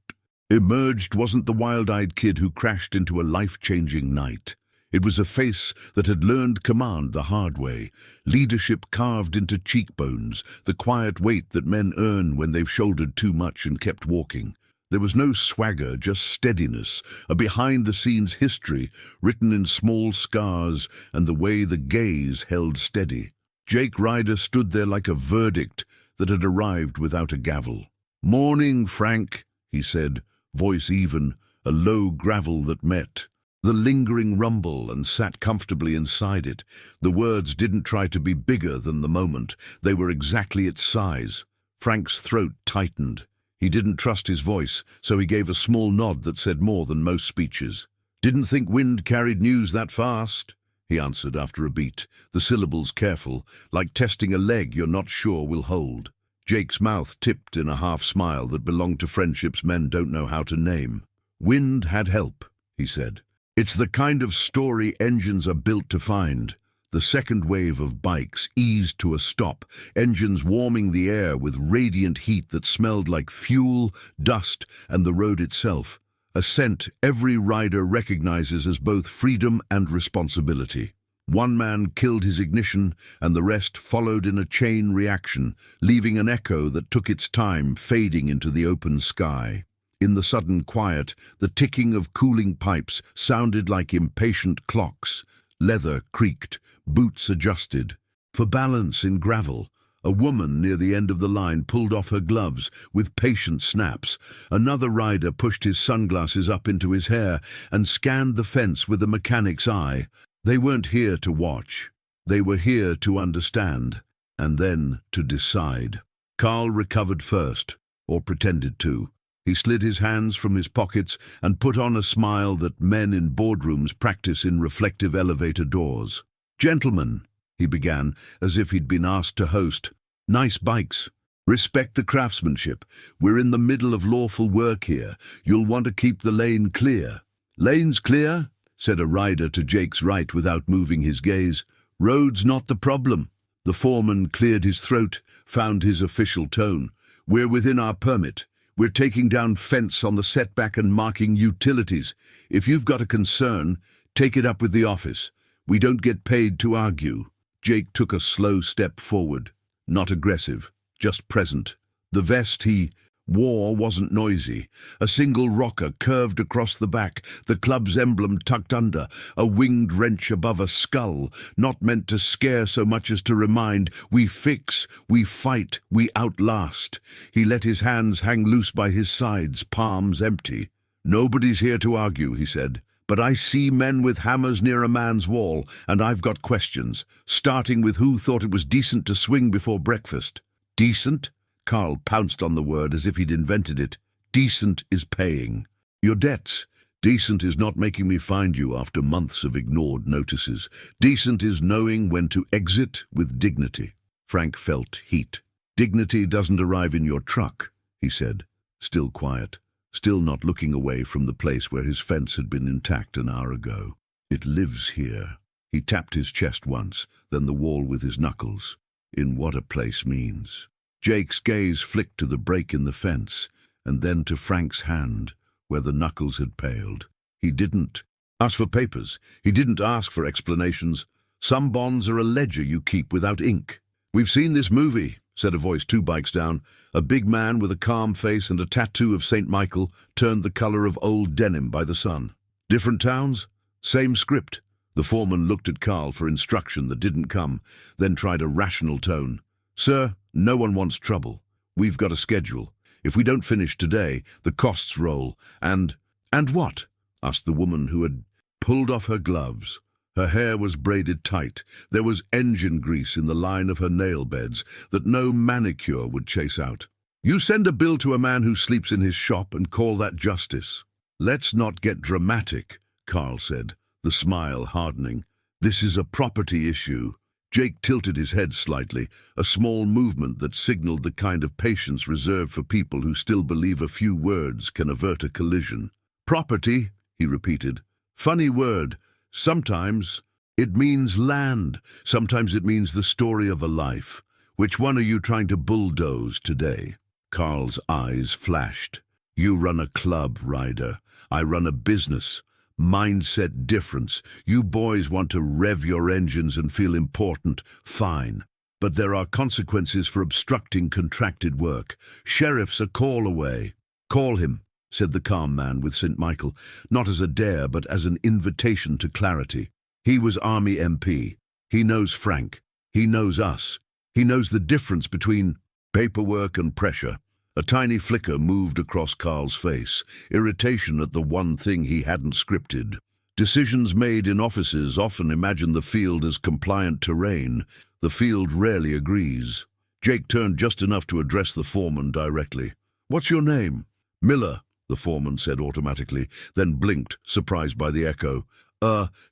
emerged wasn't the wild-eyed kid who crashed into a life-changing night. It was a face that had learned command the hard way, leadership carved into cheekbones, the quiet weight that men earn when they've shouldered too much and kept walking. There was no swagger, just steadiness, a behind-the-scenes history written in small scars and the way the gaze held steady. Jake Ryder stood there like a verdict that had arrived without a gavel. "Morning, Frank," he said, voice even, a low gravel that met the lingering rumble and sat comfortably inside it. The words didn't try to be bigger than the moment. They were exactly its size. Frank's throat tightened. He didn't trust his voice, so he gave a small nod that said more than most speeches. "Didn't think wind carried news that fast," he answered after a beat, the syllables careful, like testing a leg you're not sure will hold. Jake's mouth tipped in a half-smile that belonged to friendships men don't know how to name. "Wind had help," he said. "It's the kind of story engines are built to find." The second wave of bikes eased to a stop, engines warming the air with radiant heat that smelled like fuel, dust, and the road itself, a scent every rider recognizes as both freedom and responsibility. One man killed his ignition, and the rest followed in a chain reaction, leaving an echo that took its time, fading into the open sky. In the sudden quiet, the ticking of cooling pipes sounded like impatient clocks. Leather creaked, boots adjusted. For balance in gravel, a woman near the end of the line pulled off her gloves with patient snaps. Another rider pushed his sunglasses up into his hair and scanned the fence with a mechanic's eye. They weren't here to watch. They were here to understand, and then to decide. Carl recovered first, or pretended to. He slid his hands from his pockets and put on a smile that men in boardrooms practice in reflective elevator doors. "Gentlemen," he began, as if he'd been asked to host. "Nice bikes. Respect the craftsmanship. We're in the middle of lawful work here. You'll want to keep the lane clear." "Lane's clear," said a rider to Jake's right without moving his gaze. "Road's not the problem." The foreman cleared his throat, found his official tone. "We're within our permit. We're taking down fence on the setback and marking utilities. If you've got a concern, take it up with the office. We don't get paid to argue." Jake took a slow step forward, not aggressive, just present. The vest he wore wasn't noisy. A single rocker curved across the back, the club's emblem tucked under, a winged wrench above a skull, not meant to scare so much as to remind, we fix, we fight, we outlast. He let his hands hang loose by his sides, palms empty. "Nobody's here to argue," he said. "But I see men with hammers near a man's wall, and I've got questions, starting with who thought it was decent to swing before breakfast." "Decent?" Carl pounced on the word as if he'd invented it. "Decent is paying your debts. Decent is not making me find you after months of ignored notices. Decent is knowing when to exit with dignity." Frank felt heat. "Dignity doesn't arrive in your truck," he said, still quiet, still not looking away from the place where his fence had been intact an hour ago. "It lives here." He tapped his chest once, then the wall with his knuckles. "In what a place means." Jake's gaze flicked to the break in the fence, and then to Frank's hand, where the knuckles had paled. He didn't ask for papers. He didn't ask for explanations. Some bonds are a ledger you keep without ink. "We've seen this movie," said a voice 2 bikes down. A big man with a calm face and a tattoo of St. Michael turned the color of old denim by the sun. "Different towns? Same script." The foreman looked at Carl for instruction that didn't come, then tried a rational tone. "Sir, no one wants trouble. We've got a schedule. If we don't finish today, the costs roll, and—" "And what?" asked the woman who had pulled off her gloves. Her hair was braided tight. There was engine grease in the line of her nail beds that no manicure would chase out. "You send a bill to a man who sleeps in his shop and call that justice." "Let's not get dramatic," Carl said, the smile hardening. "This is a property issue." Jake tilted his head slightly, a small movement that signaled the kind of patience reserved for people who still believe a few words can avert a collision. "Property," he repeated. "Funny word. Sometimes it means land. Sometimes it means the story of a life. Which one are you trying to bulldoze today?" Carl's eyes flashed. "You run a club, Ryder. I run a business. Mindset difference. You boys want to rev your engines and feel important. Fine. But there are consequences for obstructing contracted work. Sheriff's a call away." "Call him," said the calm man with St. Michael, not as a dare but as an invitation to clarity. "He was Army MP. He knows Frank. He knows us. He knows the difference between paperwork and pressure." A tiny flicker moved across Carl's face, irritation at the one thing he hadn't scripted. Decisions made in offices often imagine the field as compliant terrain. The field rarely agrees. Jake turned just enough to address the foreman directly. "What's your name?" "Miller," the foreman said automatically, then blinked, surprised by the echo.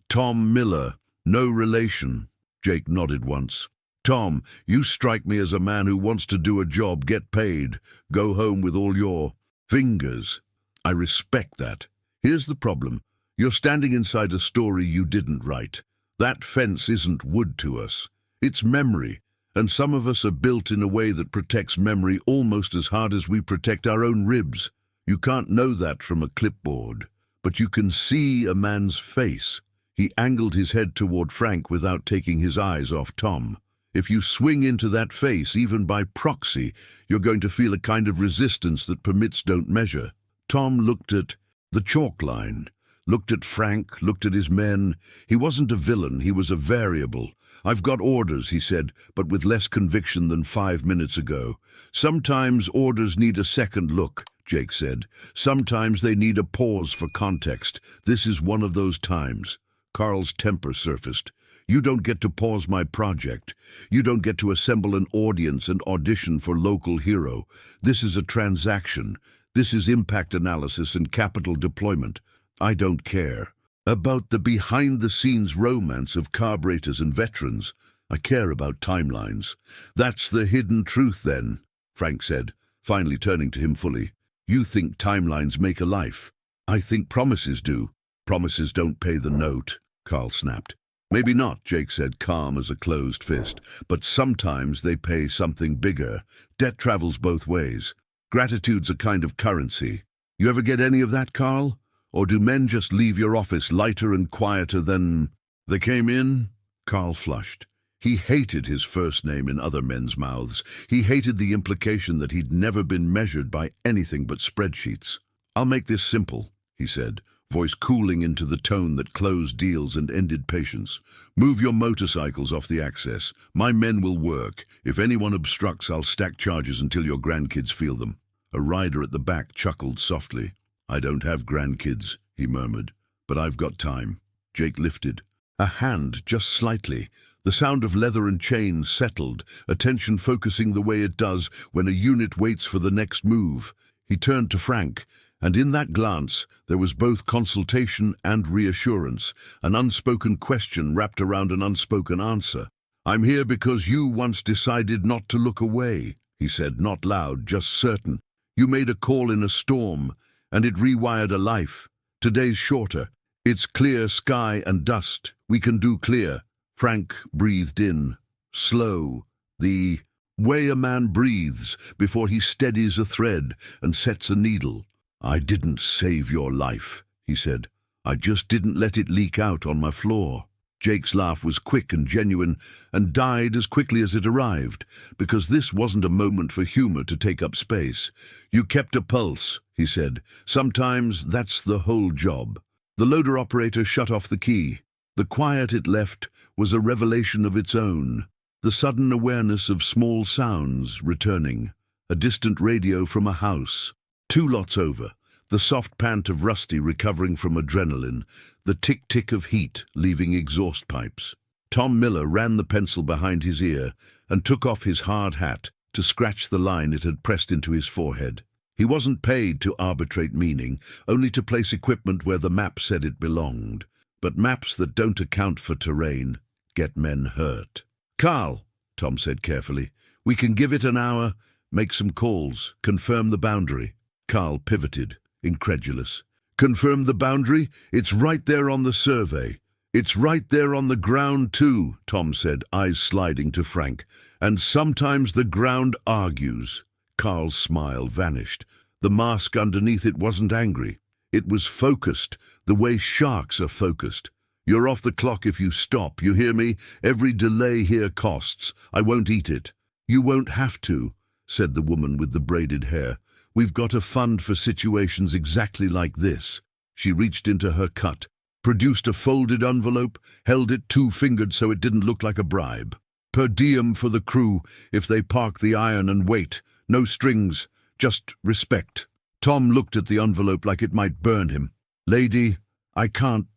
Tom Miller. No relation." Jake nodded once. "Tom, you strike me as a man who wants to do a job, get paid, go home with all your fingers. I respect that. Here's the problem. You're standing inside a story you didn't write. That fence isn't wood to us. It's memory, and some of us are built in a way that protects memory almost as hard as we protect our own ribs. You can't know that from a clipboard, but you can see a man's face." He angled his head toward Frank without taking his eyes off Tom. "If you swing into that face, even by proxy, you're going to feel a kind of resistance that permits don't measure." Tom looked at the chalk line, looked at Frank, looked at his men. He wasn't a villain, he was a variable. "I've got orders," he said, but with less conviction than 5 minutes ago. "Sometimes orders need a second look," Jake said. "Sometimes they need a pause for context. This is one of those times." Carl's temper surfaced. "You don't get to pause my project. You don't get to assemble an audience and audition for local hero. This is a transaction. This is impact analysis and capital deployment. I don't care about the behind-the-scenes romance of carburetors and veterans. I care about timelines." "That's the hidden truth, then," Frank said, finally turning to him fully. "You think timelines make a life. I think promises do." "Promises don't pay the note," Carl snapped. "Maybe not," Jake said, calm as a closed fist, "but sometimes they pay something bigger. Debt travels both ways. Gratitude's a kind of currency. You ever get any of that, Carl? Or do men just leave your office lighter and quieter than they came in?" Carl flushed. He hated his first name in other men's mouths. He hated the implication that he'd never been measured by anything but spreadsheets. "I'll make this simple," he said, voice cooling into the tone that closed deals and ended patience. "Move your motorcycles off the access. My men will work. If anyone obstructs, I'll stack charges until your grandkids feel them." A rider at the back chuckled softly. "I don't have grandkids," he murmured, "but I've got time." Jake lifted a hand just slightly. The sound of leather and chains settled, attention focusing the way it does when a unit waits for the next move. He turned to Frank, and in that glance there was both consultation and reassurance, an unspoken question wrapped around an unspoken answer. "I'm here because you once decided not to look away," he said, not loud, just certain. "You made a call in a storm, and it rewired a life. Today's shorter. It's clear sky and dust. We can do clear." Frank breathed in, slow, the way a man breathes before he steadies a thread and sets a needle. "I didn't save your life," he said. "I just didn't let it leak out on my floor." Jake's laugh was quick and genuine and died as quickly as it arrived, because this wasn't a moment for humor to take up space. "You kept a pulse," he said. "Sometimes that's the whole job." The loader operator shut off the key. The quiet it left was a revelation of its own. The sudden awareness of small sounds returning. A distant radio from a house. 2 lots over. The soft pant of Rusty recovering from adrenaline, the tick-tick of heat leaving exhaust pipes. Tom Miller ran the pencil behind his ear and took off his hard hat to scratch the line it had pressed into his forehead. He wasn't paid to arbitrate meaning, only to place equipment where the map said it belonged. But maps that don't account for terrain get men hurt. "Carl," Tom said carefully, "we can give it an hour, make some calls, confirm the boundary." Carl pivoted, incredulous. "Confirm the boundary? It's right there on the survey." "It's right there on the ground too," Tom said, eyes sliding to Frank. "And sometimes the ground argues." Carl's smile vanished. The mask underneath it wasn't angry. It was focused, the way sharks are focused. "You're off the clock if you stop, you hear me? Every delay here costs. I won't eat it." "You won't have to," said the woman with the braided hair. "We've got a fund for situations exactly like this." She reached into her cut, produced a folded envelope, held it 2-fingered so it didn't look like a bribe. "Per diem for the crew if they park the iron and wait. No strings, just respect." Tom looked at the envelope like it might burn him. "Lady, I can't.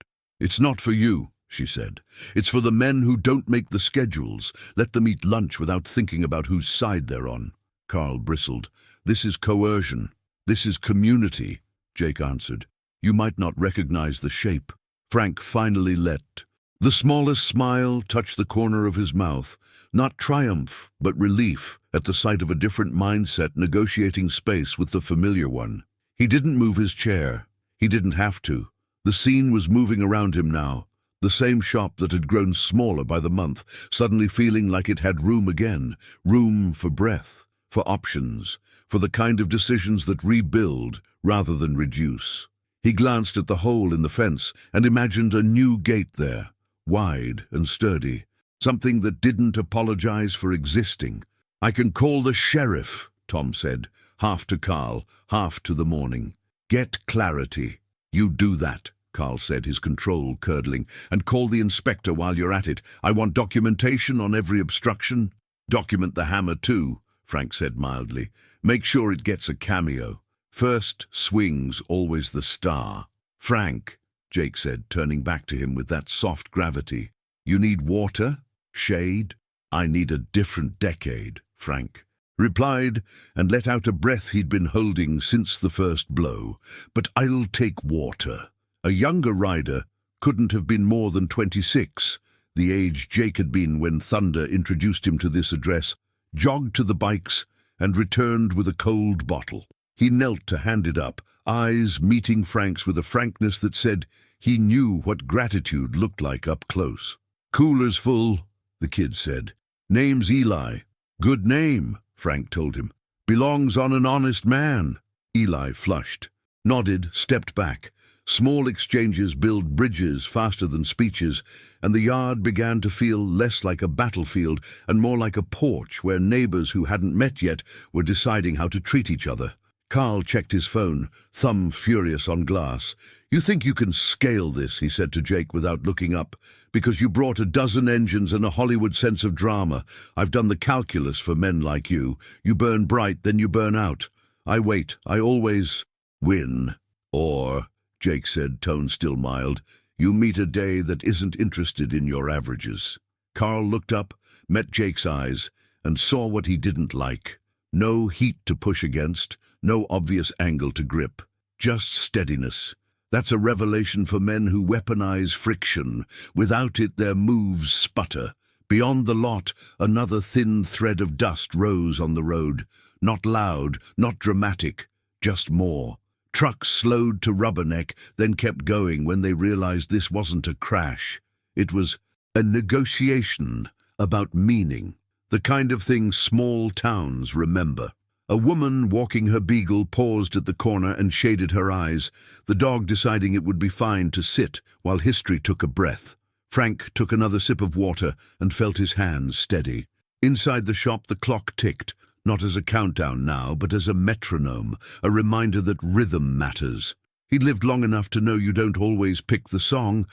It's not for you," she said. "It's for the men who don't make the schedules. Let them eat lunch without thinking about whose side they're on." Carl bristled. "This is coercion. This is community," Jake answered. "You might not recognize the shape." Frank finally let the smallest smile touch the corner of his mouth. Not triumph, but relief at the sight of a different mindset negotiating space with the familiar one. He didn't move his chair. He didn't have to. The scene was moving around him now. The same shop that had grown smaller by the month, suddenly feeling like it had room again. Room for breath, for options, for the kind of decisions that rebuild rather than reduce. He glanced at the hole in the fence and imagined a new gate there, wide and sturdy, something that didn't apologize for existing. "I can call the sheriff," Tom said, half to Carl, half to the morning. "Get clarity." "You do that," Carl said, his control curdling, "and call the inspector while you're at it. I want documentation on every obstruction." "Document the hammer too," Frank said mildly. "Make sure it gets a cameo. First swing's always the star." "Frank," Jake said, turning back to him with that soft gravity. "You need water? Shade?" "I need a different decade," Frank replied, and let out a breath he'd been holding since the first blow. "But I'll take water." A younger rider couldn't have been more than 26, the age Jake had been when Thunder introduced him to this address, jogged to the bikes and returned with a cold bottle. He knelt to hand it up, eyes meeting Frank's with a frankness that said he knew what gratitude looked like up close. "Cooler's full," the kid said. "Name's Eli." "Good name," Frank told him. "Belongs on an honest man." Eli flushed, nodded, stepped back. Small exchanges build bridges faster than speeches, and the yard began to feel less like a battlefield and more like a porch where neighbors who hadn't met yet were deciding how to treat each other. Carl checked his phone, thumb furious on glass. "You think you can scale this," he said to Jake without looking up, "because you brought a dozen engines and a Hollywood sense of drama. I've done the calculus for men like you. You burn bright, then you burn out. I wait. I always win. Or," Jake said, tone still mild, "you meet a day that isn't interested in your averages." Carl looked up, met Jake's eyes, and saw what he didn't like. No heat to push against, no obvious angle to grip. Just steadiness. That's a revelation for men who weaponize friction. Without it, their moves sputter. Beyond the lot, another thin thread of dust rose on the road. Not loud, not dramatic, just more. Trucks slowed to rubberneck, then kept going when they realized this wasn't a crash. It was a negotiation about meaning. The kind of thing small towns remember. A woman walking her beagle paused at the corner and shaded her eyes, the dog deciding it would be fine to sit while history took a breath. Frank took another sip of water and felt his hands steady. Inside the shop the clock ticked, not as a countdown now, but as a metronome, a reminder that rhythm matters. He'd lived long enough to know you don't always pick the song,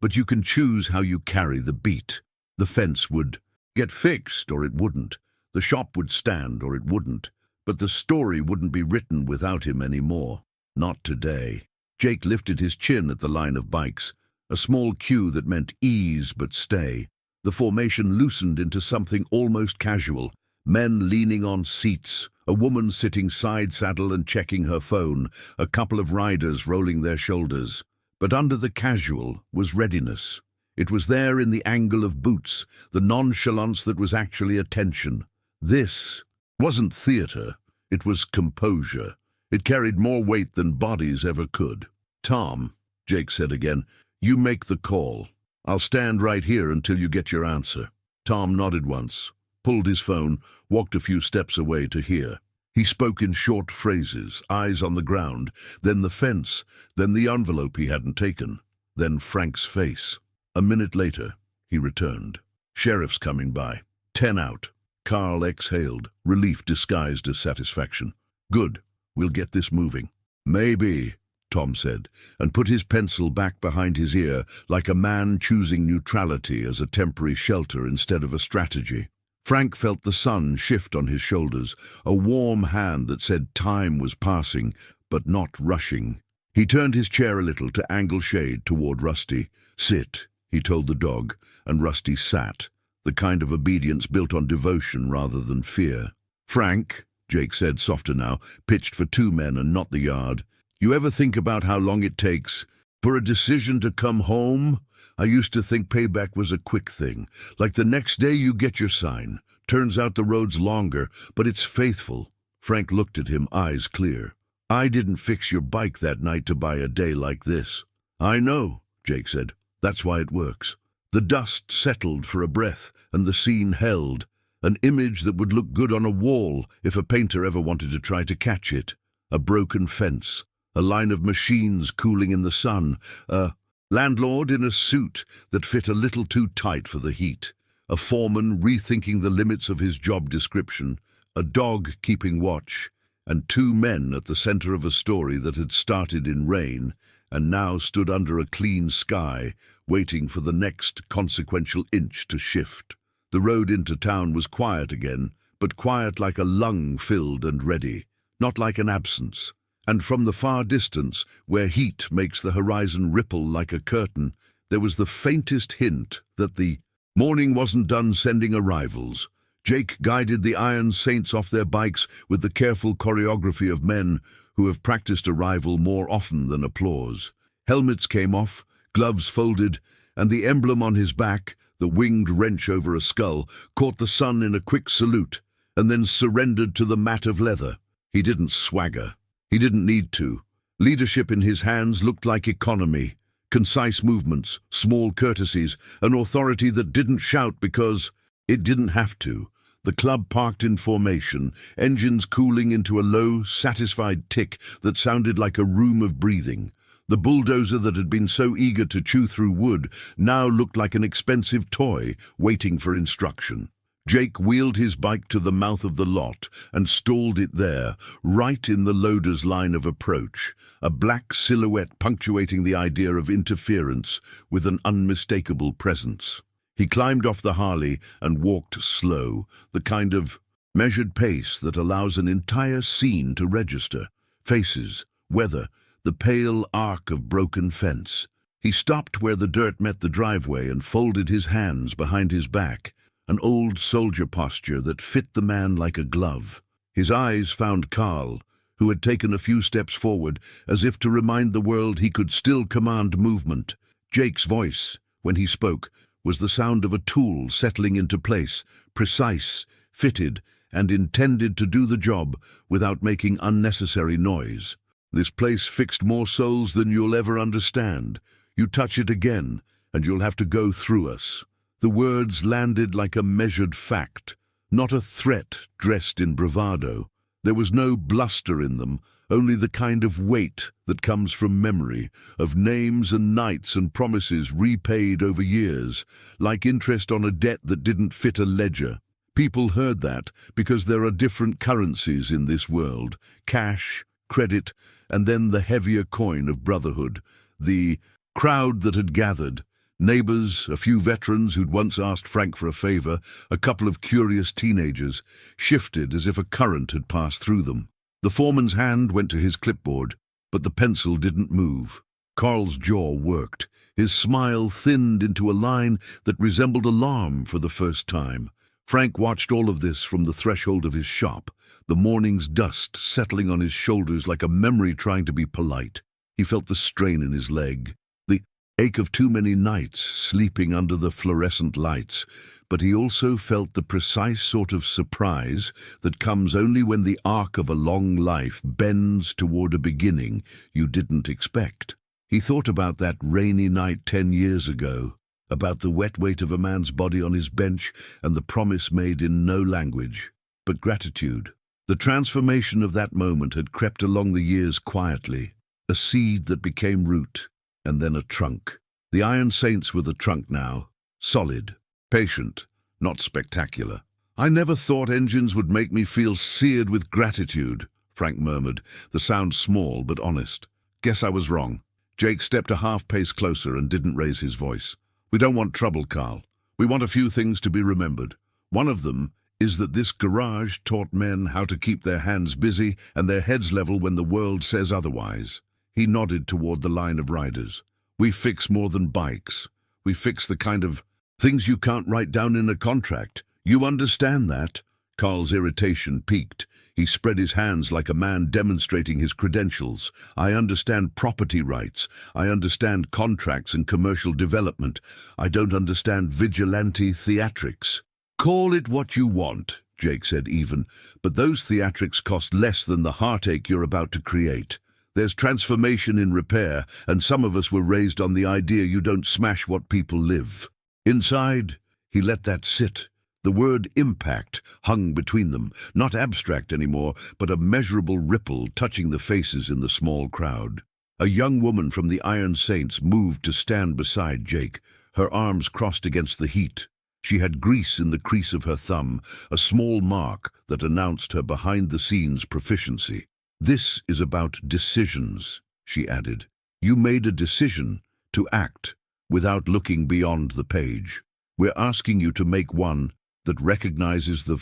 but you can choose how you carry the beat. The fence would get fixed or it wouldn't. The shop would stand or it wouldn't. But the story wouldn't be written without him anymore. Not today. Jake lifted his chin at the line of bikes, a small cue that meant ease but stay. The formation loosened into something almost casual. Men leaning on seats, a woman sitting side saddle and checking her phone, a couple of riders rolling their shoulders. But under the casual was readiness. It was there in the angle of boots, the nonchalance that was actually attention. This wasn't theatre, it was composure. It carried more weight than bodies ever could. "Tom," Jake said again, "you make the call. I'll stand right here until you get your answer." Tom nodded once, pulled his phone, walked a few steps away to hear. He spoke in short phrases, eyes on the ground, then the fence, then the envelope he hadn't taken, then Frank's face. A minute later, he returned. "Sheriff's coming by. 10 out. Carl exhaled, relief disguised as satisfaction. "Good, we'll get this moving." "Maybe," Tom said, and put his pencil back behind his ear like a man choosing neutrality as a temporary shelter instead of a strategy. Frank felt the sun shift on his shoulders, a warm hand that said time was passing, but not rushing. He turned his chair a little to angle shade toward Rusty. "Sit," he told the dog, and Rusty sat. The kind of obedience built on devotion rather than fear. "Frank," Jake said, softer now, pitched for 2 men and not the yard, "you ever think about how long it takes for a decision to come home? I used to think payback was a quick thing, like the next day you get your sign. Turns out the road's longer, but it's faithful." Frank looked at him, eyes clear. "I didn't fix your bike that night to buy a day like this." "I know," Jake said. "That's why it works." The dust settled for a breath, and the scene held, an image that would look good on a wall if a painter ever wanted to try to catch it. A broken fence, a line of machines cooling in the sun, a landlord in a suit that fit a little too tight for the heat, a foreman rethinking the limits of his job description, a dog keeping watch, and 2 men at the center of a story that had started in rain and now stood under a clean sky, waiting for the next consequential inch to shift. The road into town was quiet again, but quiet like a lung filled and ready, not like an absence. And from the far distance, where heat makes the horizon ripple like a curtain, there was the faintest hint that the morning wasn't done sending arrivals. Jake guided the Iron Saints off their bikes with the careful choreography of men who have practiced arrival more often than applause. Helmets came off, gloves folded, and the emblem on his back, the winged wrench over a skull, caught the sun in a quick salute, and then surrendered to the mat of leather. He didn't swagger. He didn't need to. Leadership in his hands looked like economy, concise movements, small courtesies, an authority that didn't shout because it didn't have to. The club parked in formation, engines cooling into a low, satisfied tick that sounded like a room of breathing. The bulldozer that had been so eager to chew through wood now looked like an expensive toy waiting for instruction. Jake wheeled his bike to the mouth of the lot and stalled it there, right in the loader's line of approach, a black silhouette punctuating the idea of interference with an unmistakable presence. He climbed off the Harley and walked slow, the kind of measured pace that allows an entire scene to register. Faces, weather, the pale arc of broken fence. He stopped where the dirt met the driveway and folded his hands behind his back, an old soldier posture that fit the man like a glove. His eyes found Carl, who had taken a few steps forward, as if to remind the world he could still command movement. Jake's voice, when he spoke, was the sound of a tool settling into place, precise, fitted, and intended to do the job without making unnecessary noise. "This place fixed more souls than you'll ever understand. You touch it again, and you'll have to go through us." The words landed like a measured fact, not a threat dressed in bravado. There was no bluster in them, only the kind of weight that comes from memory, of names and nights and promises repaid over years, like interest on a debt that didn't fit a ledger. People heard that because there are different currencies in this world: cash, credit, and then the heavier coin of brotherhood. The crowd that had gathered, neighbors, a few veterans who'd once asked Frank for a favor, a couple of curious teenagers, shifted as if a current had passed through them. The foreman's hand went to his clipboard, but the pencil didn't move. Carl's jaw worked. His smile thinned into a line that resembled alarm for the first time. Frank watched all of this from the threshold of his shop, the morning's dust settling on his shoulders like a memory trying to be polite. He felt the strain in his leg, the ache of too many nights sleeping under the fluorescent lights, but he also felt the precise sort of surprise that comes only when the arc of a long life bends toward a beginning you didn't expect. He thought about that rainy night 10 years ago, about the wet weight of a man's body on his bench and the promise made in no language, but gratitude. The transformation of that moment had crept along the years quietly, a seed that became root, and then a trunk. The Iron Saints were the trunk now, solid, patient, not spectacular. "I never thought engines would make me feel seared with gratitude," Frank murmured, the sound small but honest. "Guess I was wrong." Jake stepped a half-pace closer and didn't raise his voice. "We don't want trouble, Carl. We want a few things to be remembered. One of them is that this garage taught men how to keep their hands busy and their heads level when the world says otherwise." He nodded toward the line of riders. "We fix more than bikes. We fix the kind of things you can't write down in a contract. You understand that?" Carl's irritation peaked. He spread his hands like a man demonstrating his credentials. "I understand property rights. I understand contracts and commercial development. I don't understand vigilante theatrics." "Call it what you want," Jake said even, "but those theatrics cost less than the heartache you're about to create. There's transformation in repair, and some of us were raised on the idea you don't smash what people live." Inside, he let that sit. The word impact hung between them, not abstract anymore, but a measurable ripple touching the faces in the small crowd. A young woman from the Iron Saints moved to stand beside Jake, her arms crossed against the heat. She had grease in the crease of her thumb, a small mark that announced her behind-the-scenes proficiency. "This is about decisions," she added. "You made a decision to act without looking beyond the page. We're asking you to make one that recognizes the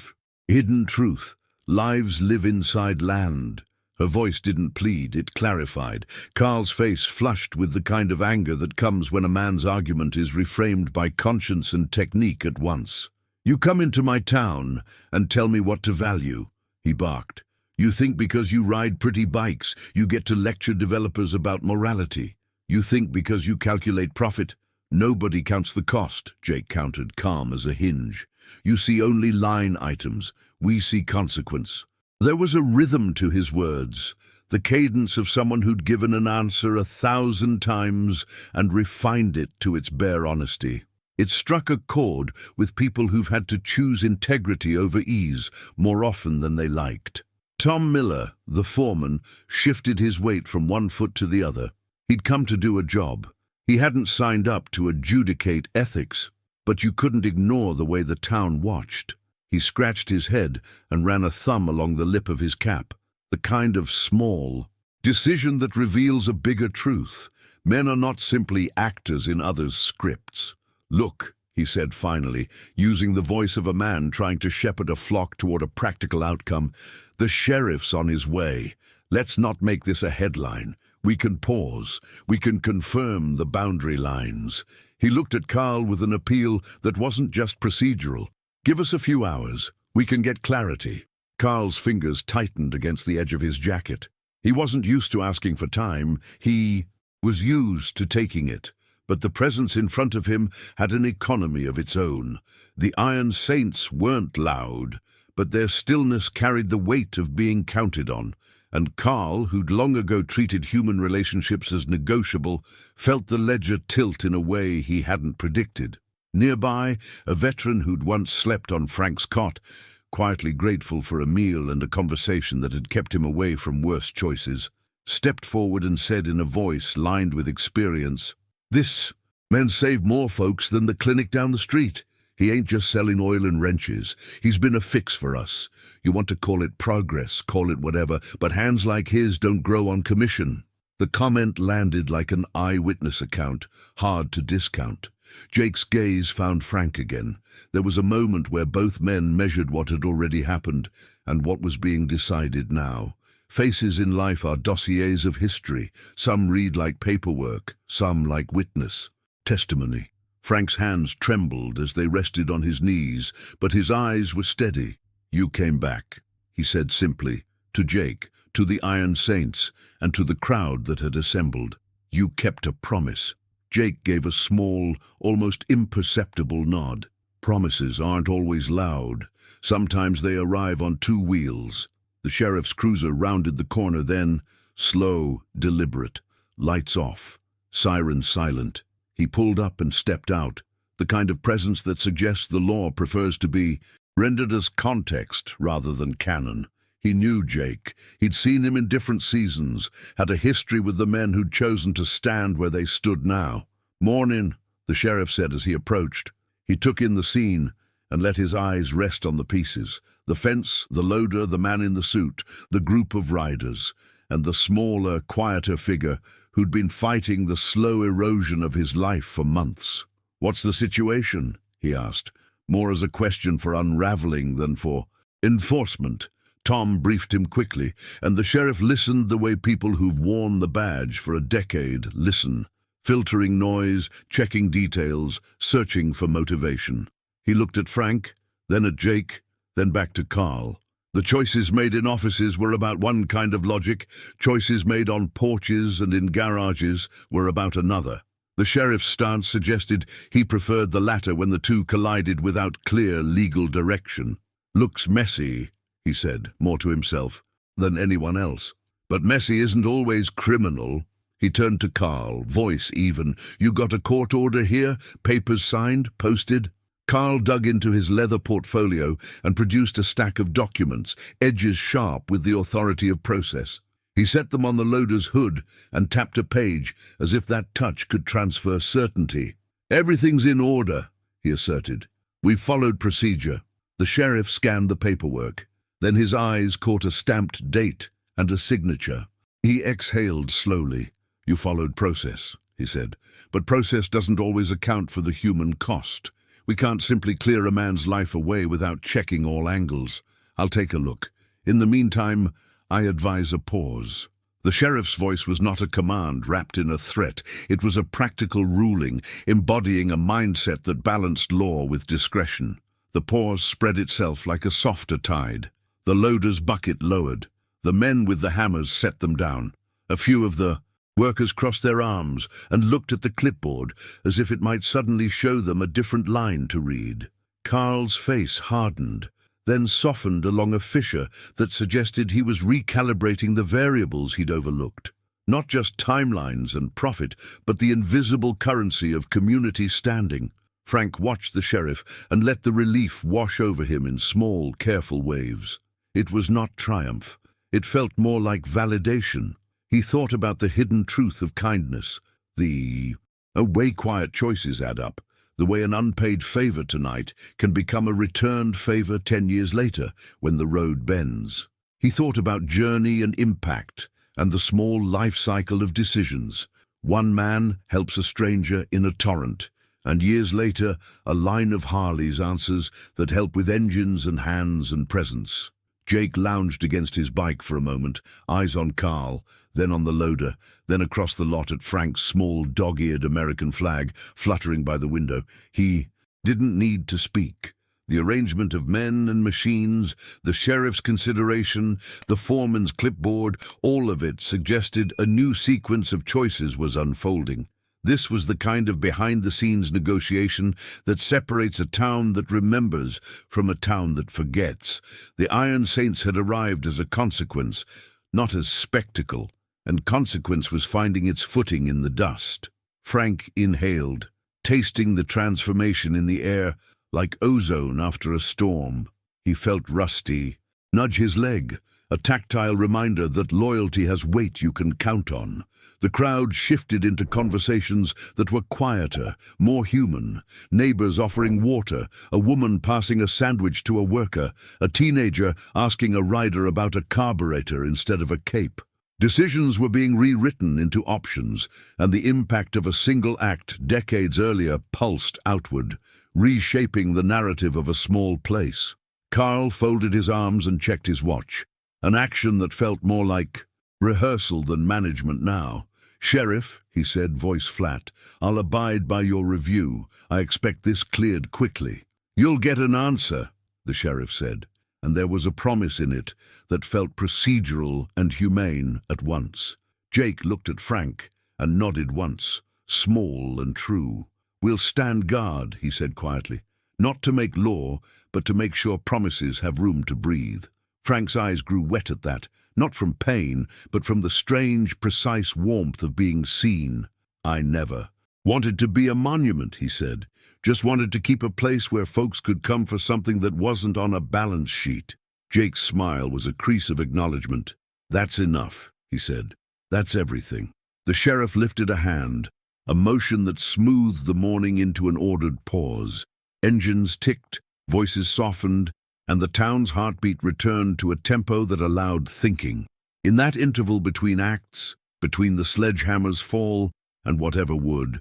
hidden truth. Lives live inside land." Her voice didn't plead, it clarified. Carl's face flushed with the kind of anger that comes when a man's argument is reframed by conscience and technique at once. "You come into my town and tell me what to value," he barked. "You think because you ride pretty bikes, you get to lecture developers about morality. You think because you calculate profit, nobody counts the cost," Jake countered, calm as a hinge. "You see only line items. We see consequence." There was a rhythm to his words, the cadence of someone who'd given an answer 1,000 times and refined it to its bare honesty. It struck a chord with people who've had to choose integrity over ease more often than they liked. Tom Miller, the foreman, shifted his weight from one foot to the other. He'd come to do a job. He hadn't signed up to adjudicate ethics, but you couldn't ignore the way the town watched. He scratched his head and ran a thumb along the lip of his cap, the kind of small decision that reveals a bigger truth. Men are not simply actors in others' scripts. "Look," he said finally, using the voice of a man trying to shepherd a flock toward a practical outcome, "the sheriff's on his way. Let's not make this a headline. We can pause. We can confirm the boundary lines." He looked at Carl with an appeal that wasn't just procedural. "Give us a few hours. We can get clarity." Carl's fingers tightened against the edge of his jacket. He wasn't used to asking for time. He was used to taking it. But the presence in front of him had an economy of its own. The Iron Saints weren't loud, but their stillness carried the weight of being counted on. And Carl, who'd long ago treated human relationships as negotiable, felt the ledger tilt in a way he hadn't predicted. Nearby, a veteran who'd once slept on Frank's cot quietly grateful for a meal and a conversation that had kept him away from worse choices, stepped forward and said in a voice lined with experience, "This man saved more folks than the clinic down the street. He ain't just selling oil and wrenches. He's been a fix for us. You want to call it progress, call it whatever, but hands like his don't grow on commission." The comment landed like an eyewitness account, hard to discount. Jake's gaze found Frank again. There was a moment where both men measured what had already happened and what was being decided now. Faces in life are dossiers of history. Some read like paperwork, some like witness, testimony. Frank's hands trembled as they rested on his knees, but his eyes were steady. "You came back," he said simply, to Jake, to the Iron Saints, and to the crowd that had assembled. "You kept a promise." Jake gave a small, almost imperceptible nod. Promises aren't always loud. Sometimes they arrive on two wheels. The sheriff's cruiser rounded the corner then, slow, deliberate, lights off, siren silent. He pulled up and stepped out, the kind of presence that suggests the law prefers to be rendered as context rather than canon. He knew Jake. He'd seen him in different seasons, had a history with the men who'd chosen to stand where they stood now. "Morning," the sheriff said as he approached. He took in the scene and let his eyes rest on the pieces. The fence, the loader, the man in the suit, the group of riders, and the smaller, quieter figure who'd been fighting the slow erosion of his life for months. "What's the situation?" he asked, more as a question for unraveling than for enforcement. Tom briefed him quickly, and the sheriff listened the way people who've worn the badge for a decade listen, filtering noise, checking details, searching for motivation. He looked at Frank, then at Jake, then back to Carl. The choices made in offices were about one kind of logic. Choices made on porches and in garages were about another. The sheriff's stance suggested he preferred the latter when the two collided without clear legal direction. "Looks messy," he said, more to himself than anyone else. "But messy isn't always criminal." He turned to Carl, voice even. "You got a court order here? Papers signed? Posted?" Carl dug into his leather portfolio and produced a stack of documents, edges sharp with the authority of process. He set them on the loader's hood and tapped a page, as if that touch could transfer certainty. "Everything's in order," he asserted. "We've followed procedure." The sheriff scanned the paperwork. Then his eyes caught a stamped date and a signature. He exhaled slowly. "You followed process," he said. "But process doesn't always account for the human cost. We can't simply clear a man's life away without checking all angles. I'll take a look. In the meantime, I advise a pause." The sheriff's voice was not a command wrapped in a threat. It was a practical ruling, embodying a mindset that balanced law with discretion. The pause spread itself like a softer tide. The loader's bucket lowered. The men with the hammers set them down. A few of the workers crossed their arms and looked at the clipboard as if it might suddenly show them a different line to read. Carl's face hardened, then softened along a fissure that suggested he was recalibrating the variables he'd overlooked. Not just timelines and profit, but the invisible currency of community standing. Frank watched the sheriff and let the relief wash over him in small, careful waves. It was not triumph. It felt more like validation. He thought about the hidden truth of kindness, the way quiet choices add up, the way an unpaid favor tonight can become a returned favor 10 years later when the road bends. He thought about journey and impact and the small life cycle of decisions. One man helps a stranger in a torrent, and years later a line of Harleys answers that help with engines and hands and presence. Jake lounged against his bike for a moment, eyes on Carl, then on the loader, then across the lot at Frank's small dog-eared American flag fluttering by the window. He didn't need to speak. The arrangement of men and machines, the sheriff's consideration, the foreman's clipboard, all of it suggested a new sequence of choices was unfolding. This was the kind of behind-the-scenes negotiation that separates a town that remembers from a town that forgets. The Iron Saints had arrived as a consequence, not as spectacle, and consequence was finding its footing in the dust. Frank inhaled, tasting the transformation in the air like ozone after a storm. He felt rusty. Nudge his leg, a tactile reminder that loyalty has weight you can count on. The crowd shifted into conversations that were quieter, more human. Neighbors offering water, a woman passing a sandwich to a worker, a teenager asking a rider about a carburetor instead of a cape. Decisions were being rewritten into options, and the impact of a single act decades earlier pulsed outward, reshaping the narrative of a small place. Carl folded his arms and checked his watch, an action that felt more like rehearsal than management now. "Sheriff," he said, voice flat, "I'll abide by your review. I expect this cleared quickly." "You'll get an answer," the sheriff said, and there was a promise in it that felt procedural and humane at once. Jake looked at Frank and nodded once, small and true. "We'll stand guard," he said quietly, "not to make law, but to make sure promises have room to breathe." Frank's eyes grew wet at that, not from pain, but from the strange, precise warmth of being seen. "I never wanted to be a monument," he said. "Just wanted to keep a place where folks could come for something that wasn't on a balance sheet." Jake's smile was a crease of acknowledgement. "That's enough," he said. "That's everything." The sheriff lifted a hand, a motion that smoothed the morning into an ordered pause. Engines ticked, voices softened, and the town's heartbeat returned to a tempo that allowed thinking. In that interval between acts, between the sledgehammer's fall and whatever would,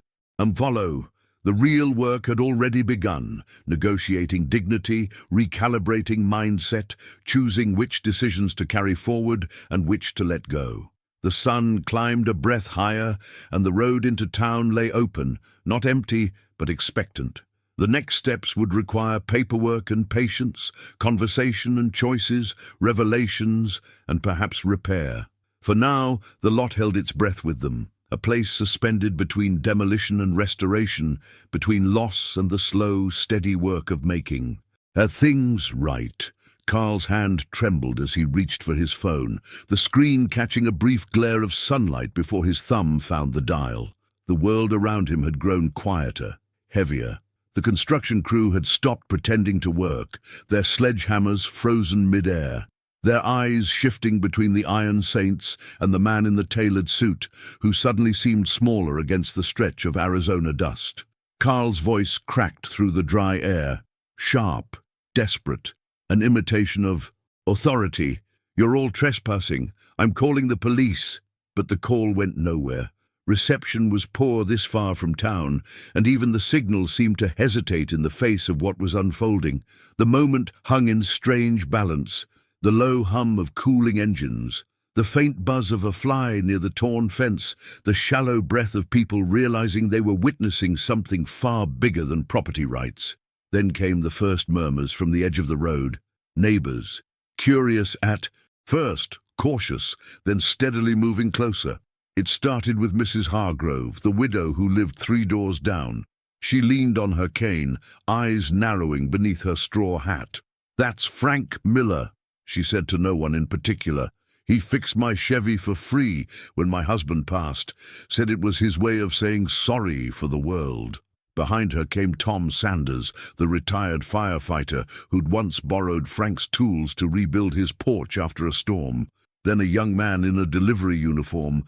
follow, the real work had already begun, negotiating dignity, recalibrating mindset, choosing which decisions to carry forward and which to let go. The sun climbed a breath higher, and the road into town lay open, not empty, but expectant. The next steps would require paperwork and patience, conversation and choices, revelations, and perhaps repair. For now, the lot held its breath with them, a place suspended between demolition and restoration, between loss and the slow, steady work of making. "Are things right?" Carl's hand trembled as he reached for his phone, the screen catching a brief glare of sunlight before his thumb found the dial. The world around him had grown quieter, heavier. The construction crew had stopped pretending to work, their sledgehammers frozen mid-air, their eyes shifting between the Iron Saints and the man in the tailored suit, who suddenly seemed smaller against the stretch of Arizona dust. Carl's voice cracked through the dry air, sharp, desperate, an imitation of authority. "You're all trespassing. I'm calling the police." But the call went nowhere. Reception was poor this far from town, and even the signal seemed to hesitate in the face of what was unfolding. The moment hung in strange balance, the low hum of cooling engines, the faint buzz of a fly near the torn fence, the shallow breath of people realizing they were witnessing something far bigger than property rights. Then came the first murmurs from the edge of the road. Neighbors, curious at first, cautious, then steadily moving closer. It started with Mrs. Hargrove, the widow who lived 3 doors down. She leaned on her cane, eyes narrowing beneath her straw hat. "That's Frank Miller," she said to no one in particular. "He fixed my Chevy for free when my husband passed, said it was his way of saying sorry for the world." Behind her came Tom Sanders, the retired firefighter who'd once borrowed Frank's tools to rebuild his porch after a storm. Then a young man in a delivery uniform,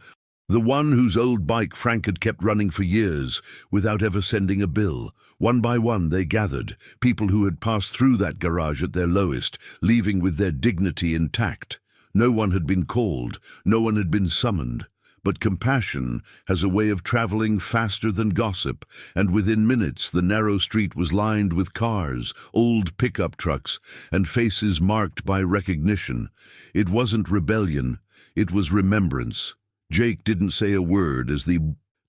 the one whose old bike Frank had kept running for years, without ever sending a bill. One by one they gathered, people who had passed through that garage at their lowest, leaving with their dignity intact. No one had been called, no one had been summoned. But compassion has a way of traveling faster than gossip, and within minutes the narrow street was lined with cars, old pickup trucks, and faces marked by recognition. It wasn't rebellion, it was remembrance. Jake didn't say a word as the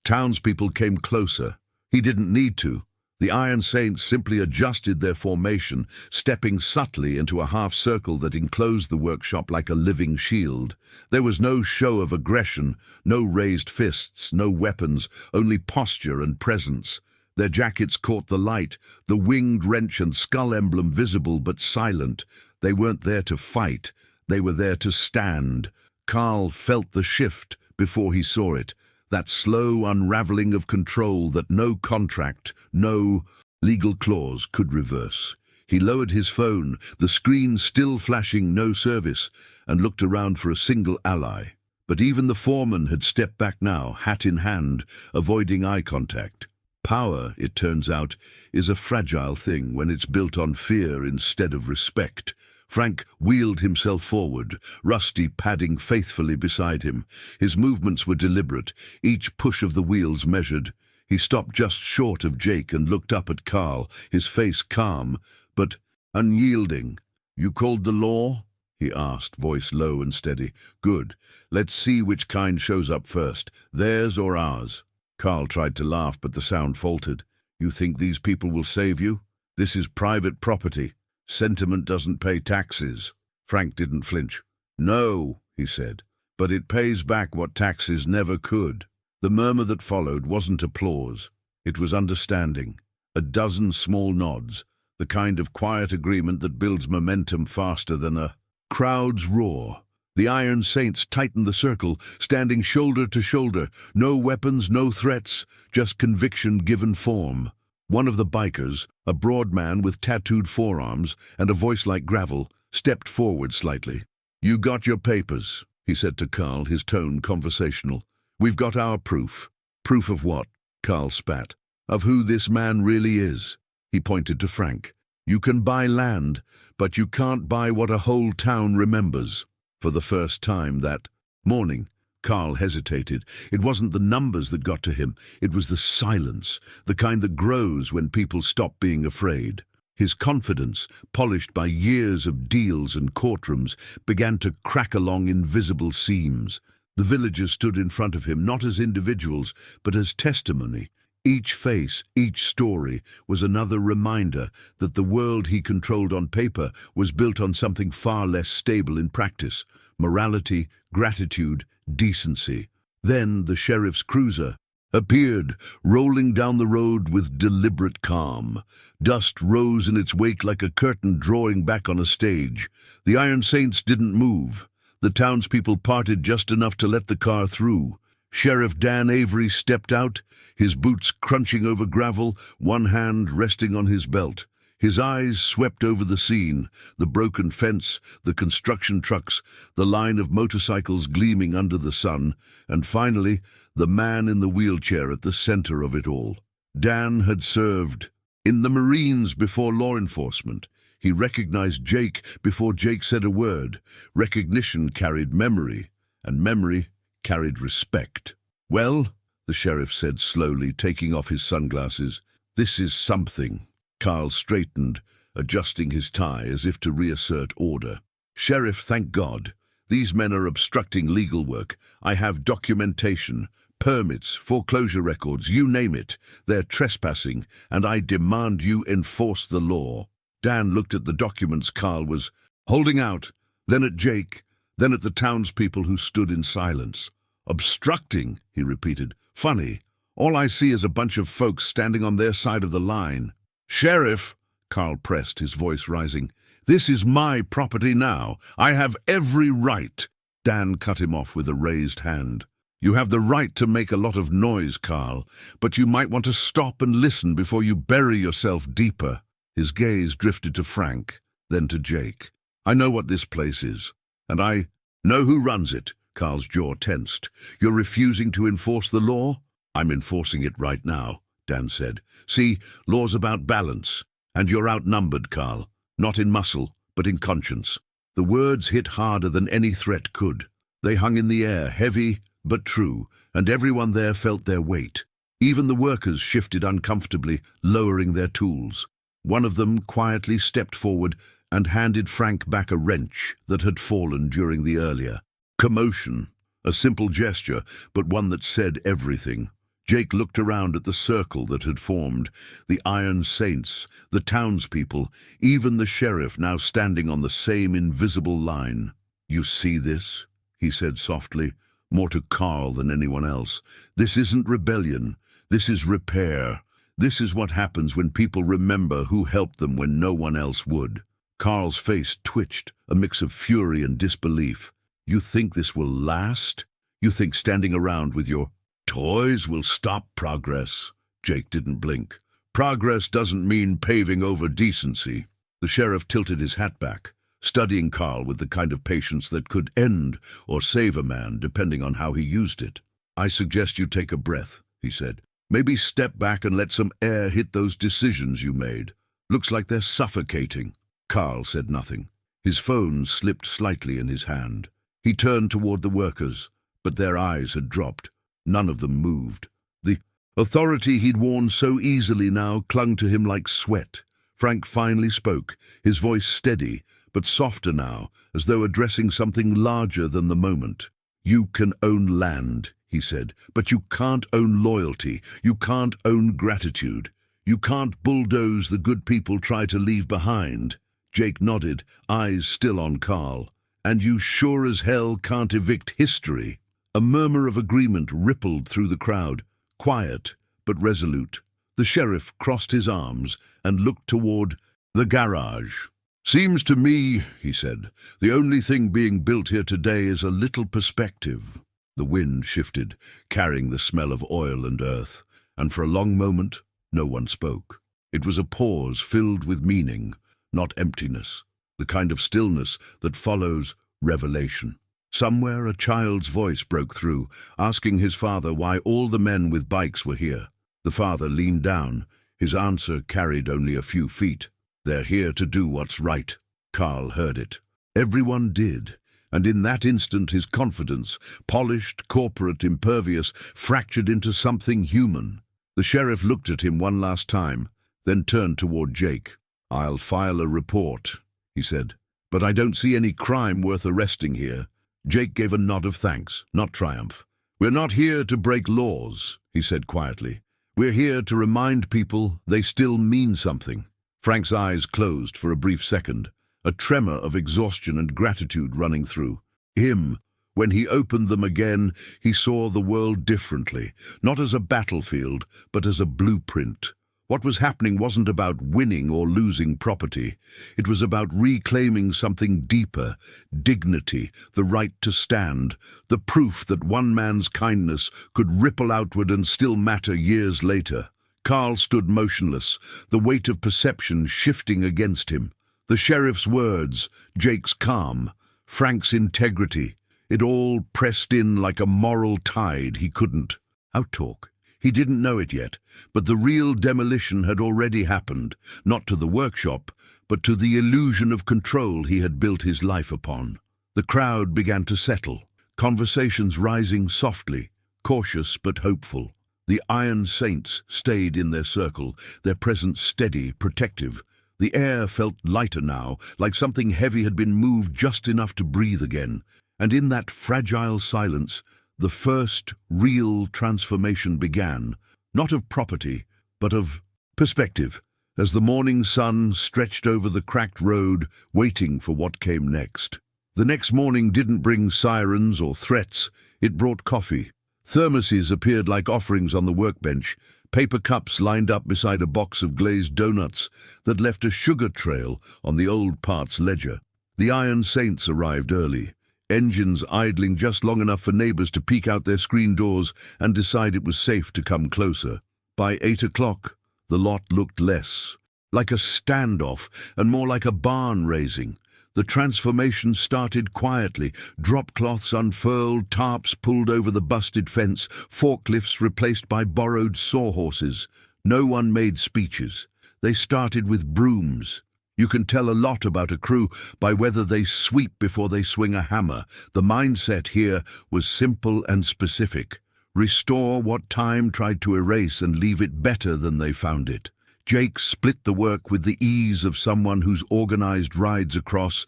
townspeople came closer. He didn't need to. The Iron Saints simply adjusted their formation, stepping subtly into a half-circle that enclosed the workshop like a living shield. There was no show of aggression, no raised fists, no weapons, only posture and presence. Their jackets caught the light, the winged wrench and skull emblem visible but silent. They weren't there to fight, they were there to stand. Carl felt the shift before he saw it. That slow unraveling of control that no contract, no legal clause could reverse. He lowered his phone, the screen still flashing no service, and looked around for a single ally. But even the foreman had stepped back now, hat in hand, avoiding eye contact. Power, it turns out, is a fragile thing when it's built on fear instead of respect. Frank wheeled himself forward, Rusty padding faithfully beside him. His movements were deliberate, each push of the wheels measured. He stopped just short of Jake and looked up at Carl, his face calm, but unyielding. "You called the law?" he asked, voice low and steady. "Good. Let's see which kind shows up first, theirs or ours." Carl tried to laugh, but the sound faltered. "You think these people will save you? This is private property. Sentiment doesn't pay taxes." Frank didn't flinch. "No," he said, "but it pays back what taxes never could." The murmur that followed wasn't applause. It was understanding. A dozen small nods, the kind of quiet agreement that builds momentum faster than a crowd's roar. The Iron Saints tightened the circle, standing shoulder to shoulder. No weapons, no threats, just conviction given form. One of the bikers, a broad man with tattooed forearms and a voice like gravel, stepped forward slightly. "You got your papers," he said to Carl, his tone conversational. "We've got our proof." "Proof of what?" Carl spat. "Of who this man really is." He pointed to Frank. "You can buy land, but you can't buy what a whole town remembers." For the first time that morning, Carl hesitated. It wasn't the numbers that got to him. It was the silence, the kind that grows when people stop being afraid. His confidence, polished by years of deals and courtrooms, began to crack along invisible seams. The villagers stood in front of him, not as individuals, but as testimony. Each face, each story, was another reminder that the world he controlled on paper was built on something far less stable in practice: morality, gratitude, decency. Then the sheriff's cruiser appeared, rolling down the road with deliberate calm. Dust rose in its wake like a curtain drawing back on a stage. The Iron Saints didn't move. The townspeople parted just enough to let the car through. Sheriff Dan Avery stepped out, his boots crunching over gravel, one hand resting on his belt. His eyes swept over the scene, the broken fence, the construction trucks, the line of motorcycles gleaming under the sun, and finally, the man in the wheelchair at the center of it all. Dan had served in the Marines before law enforcement. He recognized Jake before Jake said a word. Recognition carried memory, and memory carried respect. "Well," the sheriff said slowly, taking off his sunglasses, "this is something." Carl straightened, adjusting his tie as if to reassert order. "Sheriff, thank God. These men are obstructing legal work. I have documentation, permits, foreclosure records, you name it. They're trespassing, and I demand you enforce the law." Dan looked at the documents Carl was holding out, then at Jake, then at the townspeople who stood in silence. "Obstructing," he repeated. "Funny. All I see is a bunch of folks standing on their side of the line." "Sheriff," Carl pressed, his voice rising, "this is my property now. I have every right." Dan cut him off with a raised hand. "You have the right to make a lot of noise, Carl, but you might want to stop and listen before you bury yourself deeper." His gaze drifted to Frank, then to Jake. "I know what this place is, and I know who runs it." Carl's jaw tensed. "You're refusing to enforce the law?" "I'm enforcing it right now," Dan said. "See, law's about balance, and you're outnumbered, Carl. Not in muscle, but in conscience." The words hit harder than any threat could. They hung in the air, heavy but true, and everyone there felt their weight. Even the workers shifted uncomfortably, lowering their tools. One of them quietly stepped forward and handed Frank back a wrench that had fallen during the earlier commotion. A simple gesture, but one that said everything. Jake looked around at the circle that had formed, the Iron Saints, the townspeople, even the sheriff now standing on the same invisible line. "You see this?" he said softly, more to Carl than anyone else. "This isn't rebellion. This is repair. This is what happens when people remember who helped them when no one else would." Carl's face twitched, a mix of fury and disbelief. "You think this will last? You think standing around with your toys will stop progress?" Jake didn't blink. "Progress doesn't mean paving over decency." The sheriff tilted his hat back, studying Carl with the kind of patience that could end or save a man depending on how he used it. "I suggest you take a breath," he said. "Maybe step back and let some air hit those decisions you made. Looks like they're suffocating." Carl said nothing. His phone slipped slightly in his hand. He turned toward the workers, but their eyes had dropped. None of them moved. The authority he'd worn so easily now clung to him like sweat. Frank finally spoke, his voice steady, but softer now, as though addressing something larger than the moment. "You can own land," he said, "but you can't own loyalty. You can't own gratitude. You can't bulldoze the good people try to leave behind." Jake nodded, eyes still on Carl. "And you sure as hell can't evict history." A murmur of agreement rippled through the crowd, quiet but resolute. The sheriff crossed his arms and looked toward the garage. "Seems to me," he said, "the only thing being built here today is a little perspective." The wind shifted, carrying the smell of oil and earth, and for a long moment no one spoke. It was a pause filled with meaning, not emptiness, the kind of stillness that follows revelation. Somewhere a child's voice broke through, asking his father why all the men with bikes were here. The father leaned down. His answer carried only a few feet. "They're here to do what's right." Carl heard it. Everyone did, and in that instant his confidence, polished, corporate, impervious, fractured into something human. The sheriff looked at him one last time, then turned toward Jake. "I'll file a report," he said, "but I don't see any crime worth arresting here." Jake gave a nod of thanks, not triumph. "We're not here to break laws," he said quietly. "We're here to remind people they still mean something." Frank's eyes closed for a brief second, a tremor of exhaustion and gratitude running through him. When he opened them again, he saw the world differently, not as a battlefield, but as a blueprint. What was happening wasn't about winning or losing property. It was about reclaiming something deeper, dignity, the right to stand, the proof that one man's kindness could ripple outward and still matter years later. Carl stood motionless, the weight of perception shifting against him. The sheriff's words, Jake's calm, Frank's integrity, it all pressed in like a moral tide he couldn't outtalk. He didn't know it yet, but the real demolition had already happened, not to the workshop, but to the illusion of control he had built his life upon. The crowd began to settle, conversations rising softly, cautious but hopeful. The Iron Saints stayed in their circle, their presence steady, protective. The air felt lighter now, like something heavy had been moved just enough to breathe again. And in that fragile silence, the first real transformation began, not of property, but of perspective, as the morning sun stretched over the cracked road, waiting for what came next. The next morning didn't bring sirens or threats, it brought coffee. Thermoses appeared like offerings on the workbench, paper cups lined up beside a box of glazed donuts that left a sugar trail on the old parts ledger. The Iron Saints arrived early, engines idling just long enough for neighbors to peek out their screen doors and decide it was safe to come closer. By 8 o'clock, the lot looked less like a standoff and more like a barn raising. The transformation started quietly, drop cloths unfurled, tarps pulled over the busted fence, forklifts replaced by borrowed sawhorses. No one made speeches. They started with brooms. You can tell a lot about a crew by whether they sweep before they swing a hammer. The mindset here was simple and specific. Restore what time tried to erase and leave it better than they found it. Jake split the work with the ease of someone who's organized rides across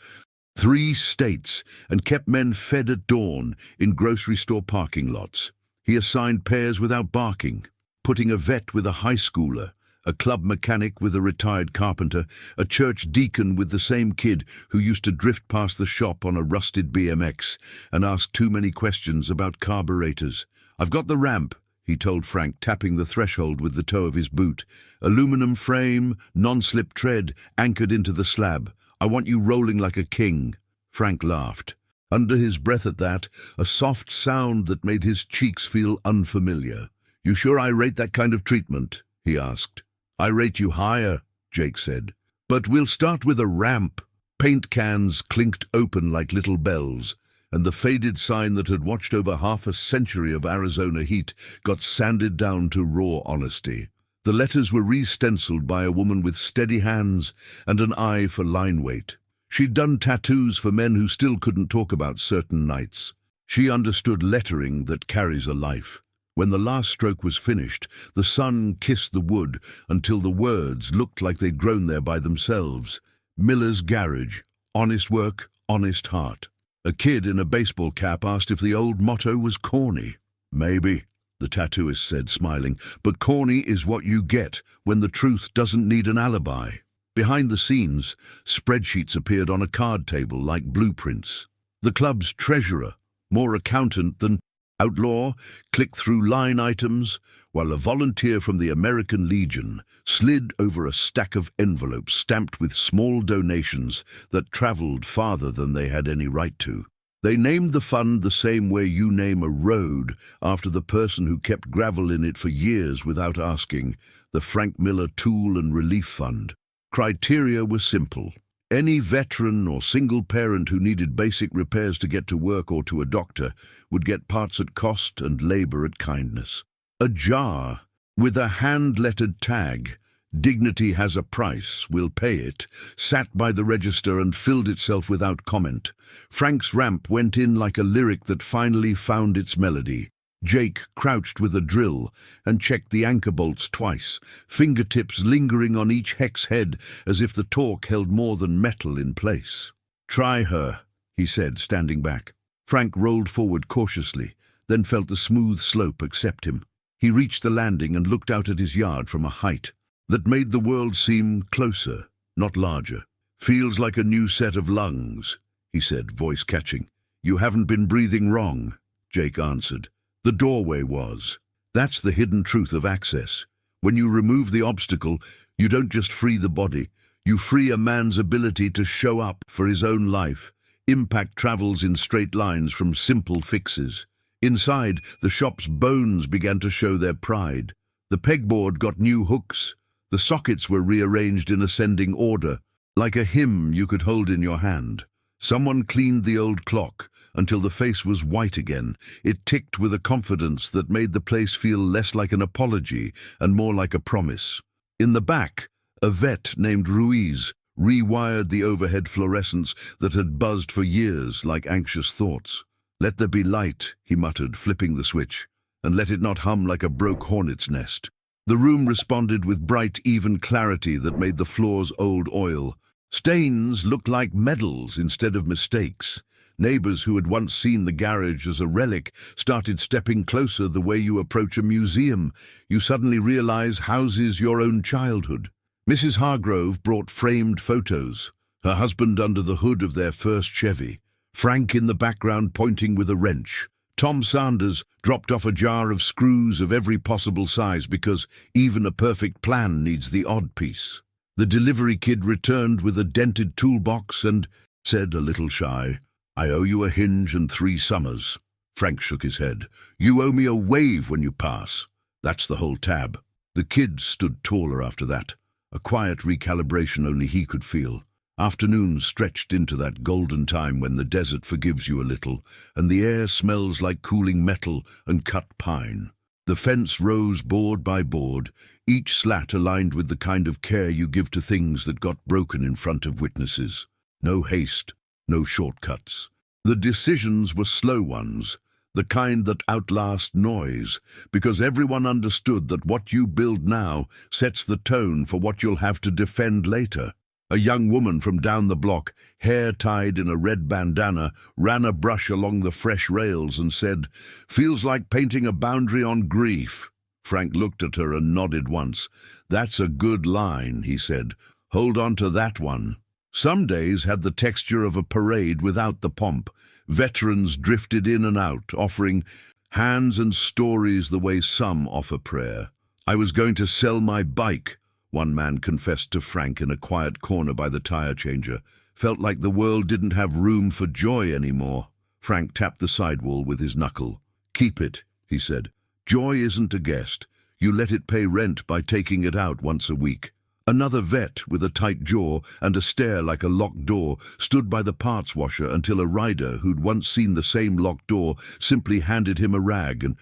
3 states and kept men fed at dawn in grocery store parking lots. He assigned pairs without barking, putting a vet with a high schooler, a club mechanic with a retired carpenter, a church deacon with the same kid who used to drift past the shop on a rusted BMX and ask too many questions about carburetors. "I've got the ramp," he told Frank, tapping the threshold with the toe of his boot. "Aluminum frame, non-slip tread, anchored into the slab. I want you rolling like a king." Frank laughed. Under his breath at that, a soft sound that made his cheeks feel unfamiliar. "You sure I rate that kind of treatment?" he asked. "I rate you higher," Jake said. But we'll start with a ramp. Paint cans clinked open like little bells, and the faded sign that had watched over half a century of Arizona heat got sanded down to raw honesty. The letters were re-stenciled by a woman with steady hands and an eye for line weight. She'd done tattoos for men who still couldn't talk about certain nights. She understood lettering that carries a life. When the last stroke was finished, the sun kissed the wood until the words looked like they'd grown there by themselves. Miller's Garage, honest work, honest heart. A kid in a baseball cap asked if the old motto was corny. Maybe, the tattooist said, smiling, but corny is what you get when the truth doesn't need an alibi. Behind the scenes, spreadsheets appeared on a card table like blueprints. The club's treasurer, more accountant than outlaw, clicked through line items, while a volunteer from the American Legion slid over a stack of envelopes stamped with small donations that traveled farther than they had any right to. They named the fund the same way you name a road after the person who kept gravel in it for years without asking, the Frank Miller Tool and Relief Fund. Criteria were simple. Any veteran or single parent who needed basic repairs to get to work or to a doctor would get parts at cost and labor at kindness. A jar with a hand-lettered tag, "Dignity has a price, we'll pay it," sat by the register and filled itself without comment. Frank's ramp went in like a lyric that finally found its melody. Jake crouched with a drill and checked the anchor bolts twice, fingertips lingering on each hex head as if the torque held more than metal in place. "Try her," he said, standing back. Frank rolled forward cautiously, then felt the smooth slope accept him. He reached the landing and looked out at his yard from a height that made the world seem closer, not larger. "Feels like a new set of lungs," he said, voice catching. "You haven't been breathing wrong," Jake answered. The doorway was. That's the hidden truth of access. When you remove the obstacle, you don't just free the body, you free a man's ability to show up for his own life. Impact travels in straight lines from simple fixes. Inside, the shop's bones began to show their pride. The pegboard got new hooks. The sockets were rearranged in ascending order, like a hymn you could hold in your hand. Someone cleaned the old clock until the face was white again. It ticked with a confidence that made the place feel less like an apology and more like a promise. In the back, a vet named Ruiz rewired the overhead fluorescents that had buzzed for years like anxious thoughts. "Let there be light," he muttered, flipping the switch, "and let it not hum like a broke hornet's nest." The room responded with bright, even clarity that made the floors old oil. Stains looked like medals instead of mistakes. Neighbors who had once seen the garage as a relic started stepping closer the way you approach a museum. You suddenly realize houses your own childhood. Mrs. Hargrove brought framed photos, her husband under the hood of their first Chevy, Frank in the background pointing with a wrench. Tom Sanders dropped off a jar of screws of every possible size because even a perfect plan needs the odd piece. The delivery kid returned with a dented toolbox and said, a little shy, "I owe you a hinge and 3 summers." Frank shook his head. "You owe me a wave when you pass. That's the whole tab." The kid stood taller after that, a quiet recalibration only he could feel. Afternoons stretched into that golden time when the desert forgives you a little, and the air smells like cooling metal and cut pine. The fence rose board by board, each slat aligned with the kind of care you give to things that got broken in front of witnesses. No haste, no shortcuts. The decisions were slow ones, the kind that outlast noise, because everyone understood that what you build now sets the tone for what you'll have to defend later. A young woman from down the block, hair tied in a red bandana, ran a brush along the fresh rails and said, "Feels like painting a boundary on grief." Frank looked at her and nodded once. "That's a good line," he said. "Hold on to that one." Some days had the texture of a parade without the pomp. Veterans drifted in and out, offering hands and stories the way some offer prayer. "I was going to sell my bike," one man confessed to Frank in a quiet corner by the tire changer. "Felt like the world didn't have room for joy anymore." Frank tapped the sidewall with his knuckle. "Keep it," he said. "Joy isn't a guest. You let it pay rent by taking it out once a week." Another vet with a tight jaw and a stare like a locked door stood by the parts washer until a rider who'd once seen the same locked door simply handed him a rag and